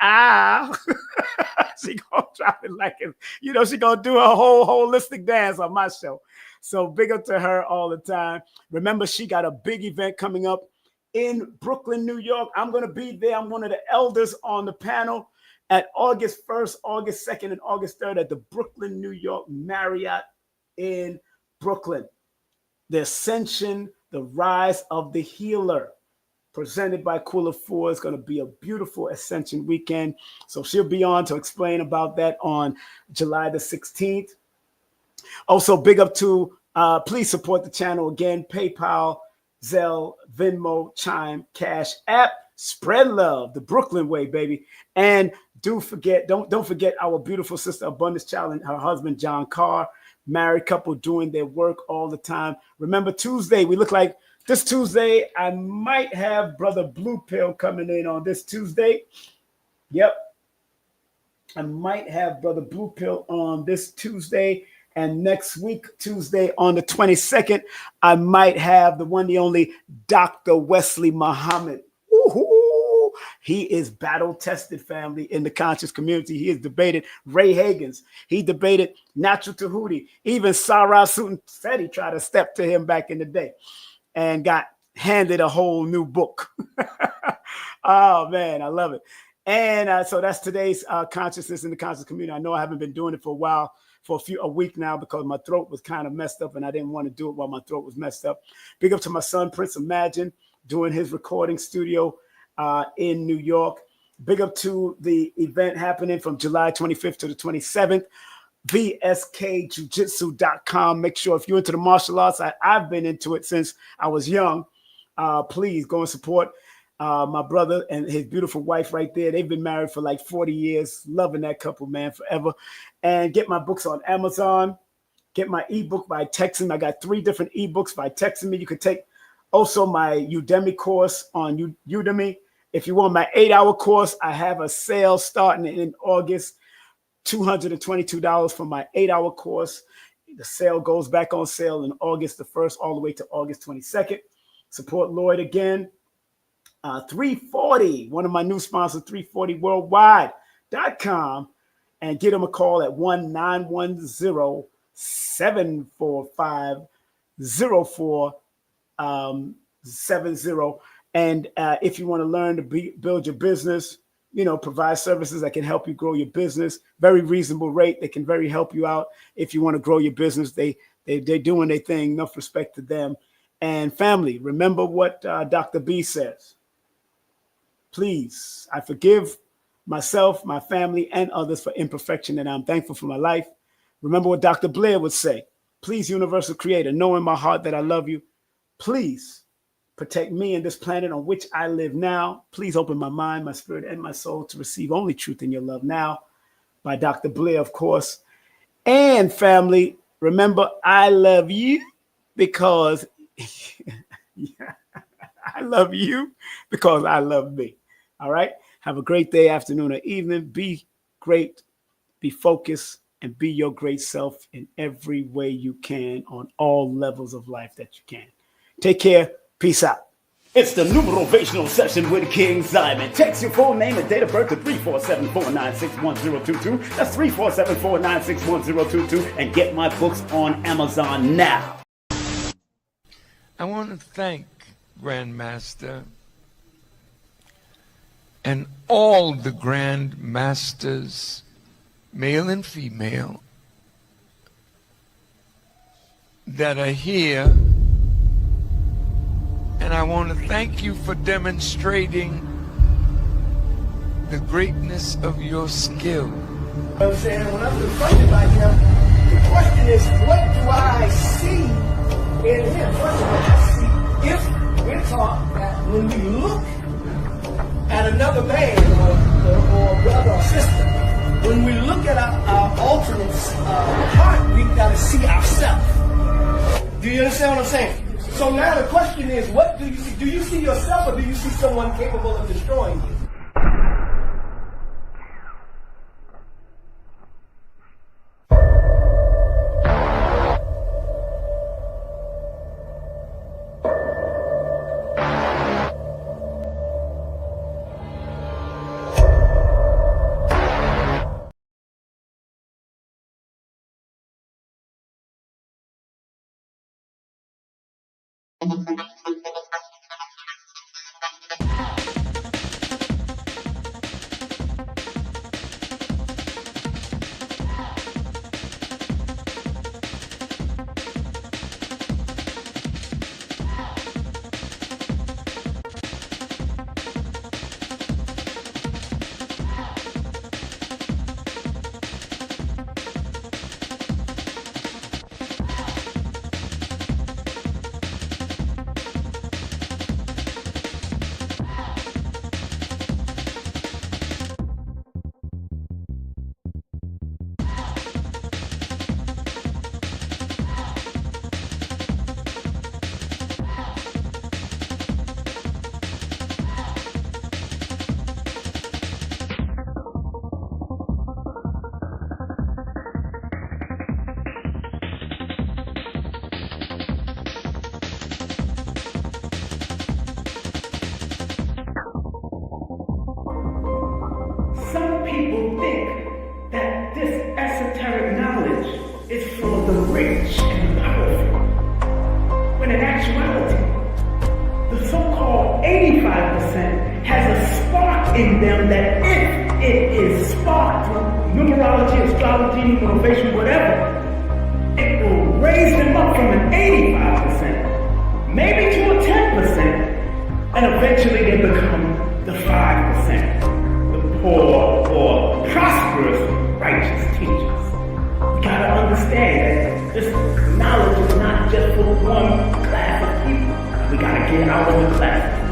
She going to drop it like it's, she going to do a whole holistic dance on my show. So big up to her all the time. Remember, she got a big event coming up in Brooklyn, New York. I'm going to be there. I'm one of the elders on the panel at August 1st, August 2nd, and August 3rd at the Brooklyn, New York Marriott in Brooklyn. The Ascension, the Rise of the Healer, presented by Queen of Fours. It's going to be a beautiful Ascension weekend. So she'll be on to explain about that on July the 16th. Also, big up to, please support the channel again, PayPal, Zelle, Venmo, Chime, Cash App. Spread love, the Brooklyn way, baby. And don't forget our beautiful sister, Abundance Child, and her husband, John Carr, married couple doing their work all the time. Remember, Tuesday, we look like this Tuesday, I might have Brother Blue Pill coming in on this Tuesday. Yep. I might have Brother Blue Pill on this Tuesday. And next week, Tuesday on the 22nd, I might have the one, the only Dr. Wesley Muhammad. Woo-hoo. He is battle-tested, family, in the conscious community. He has debated Ray Hagans. He debated Natural Tahuti. Even Sarah Sutton said he tried to step to him back in the day and got handed a whole new book. Oh, man, I love it. And so that's today's consciousness in the conscious community. I know I haven't been doing it for a while, for a week now, because my throat was kind of messed up and I didn't want to do it while my throat was messed up. Big up to my son, Prince Imagine, doing his recording studio in New York. Big up to the event happening from July 25th to the 27th, vskjujitsu.com. Make sure if you're into the martial arts, I've been into it since I was young. Please go and support my brother and his beautiful wife right there. They've been married for like 40 years. Loving that couple, man, forever. And get my books on Amazon. Get my ebook by texting. I got 3 different ebooks by texting me. You could take also my Udemy course on Udemy. If you want my 8-hour course, I have a sale starting in August. $222 for my 8-hour course. The sale goes back on sale in August the 1st all the way to August 22nd. Support Lloyd again. 340, one of my new sponsors, 340worldwide.com, and get them a call at 1-910-745-0470. And if you want to learn to build your business, provide services that can help you grow your business, very reasonable rate. They can very help you out if you want to grow your business. They're doing their thing. Enough respect to them. And family, remember what Dr. B says. Please, I forgive myself, my family, and others for imperfection, and I'm thankful for my life. Remember what Dr. Blair would say. Please, Universal Creator, know in my heart that I love you. Please protect me and this planet on which I live now. Please open my mind, my spirit, and my soul to receive only truth in your love now. By Dr. Blair, of course. And family, remember, I love you because I love you because I love me. All right. Have a great day, afternoon, or evening. Be great, be focused, and be your great self in every way you can on all levels of life that you can. Take care. Peace out. It's the Numerovational session with King Simon. Text your full name and date of birth to 347-496-1022. That's 347-496-1022. And get my books on Amazon now. I want to thank Grandmaster and all the Grand Masters, male and female, that are here. And I want to thank you for demonstrating the greatness of your skill. I'm saying, when I'm confronted by him, the question is, what do I see in him? First of all, I see, if we're taught that when we look at another man or brother or sister, when we look at our alternate's heart, we've got to see ourselves. Do you understand what I'm saying? So now the question is, what do you see? Do you see yourself, or do you see someone capable of destroying you? Some people think that this esoteric knowledge is for the rich and powerful, when in actuality, the so-called 85% has a spark in them that if it is sparked through numerology, astrology, numerovation, whatever, it will raise them up from an 85%, maybe to a 10%, and eventually they become the 5%. Poor or prosperous righteous teachers. You gotta understand that this knowledge is not just for one class of people. We gotta get out of the classes.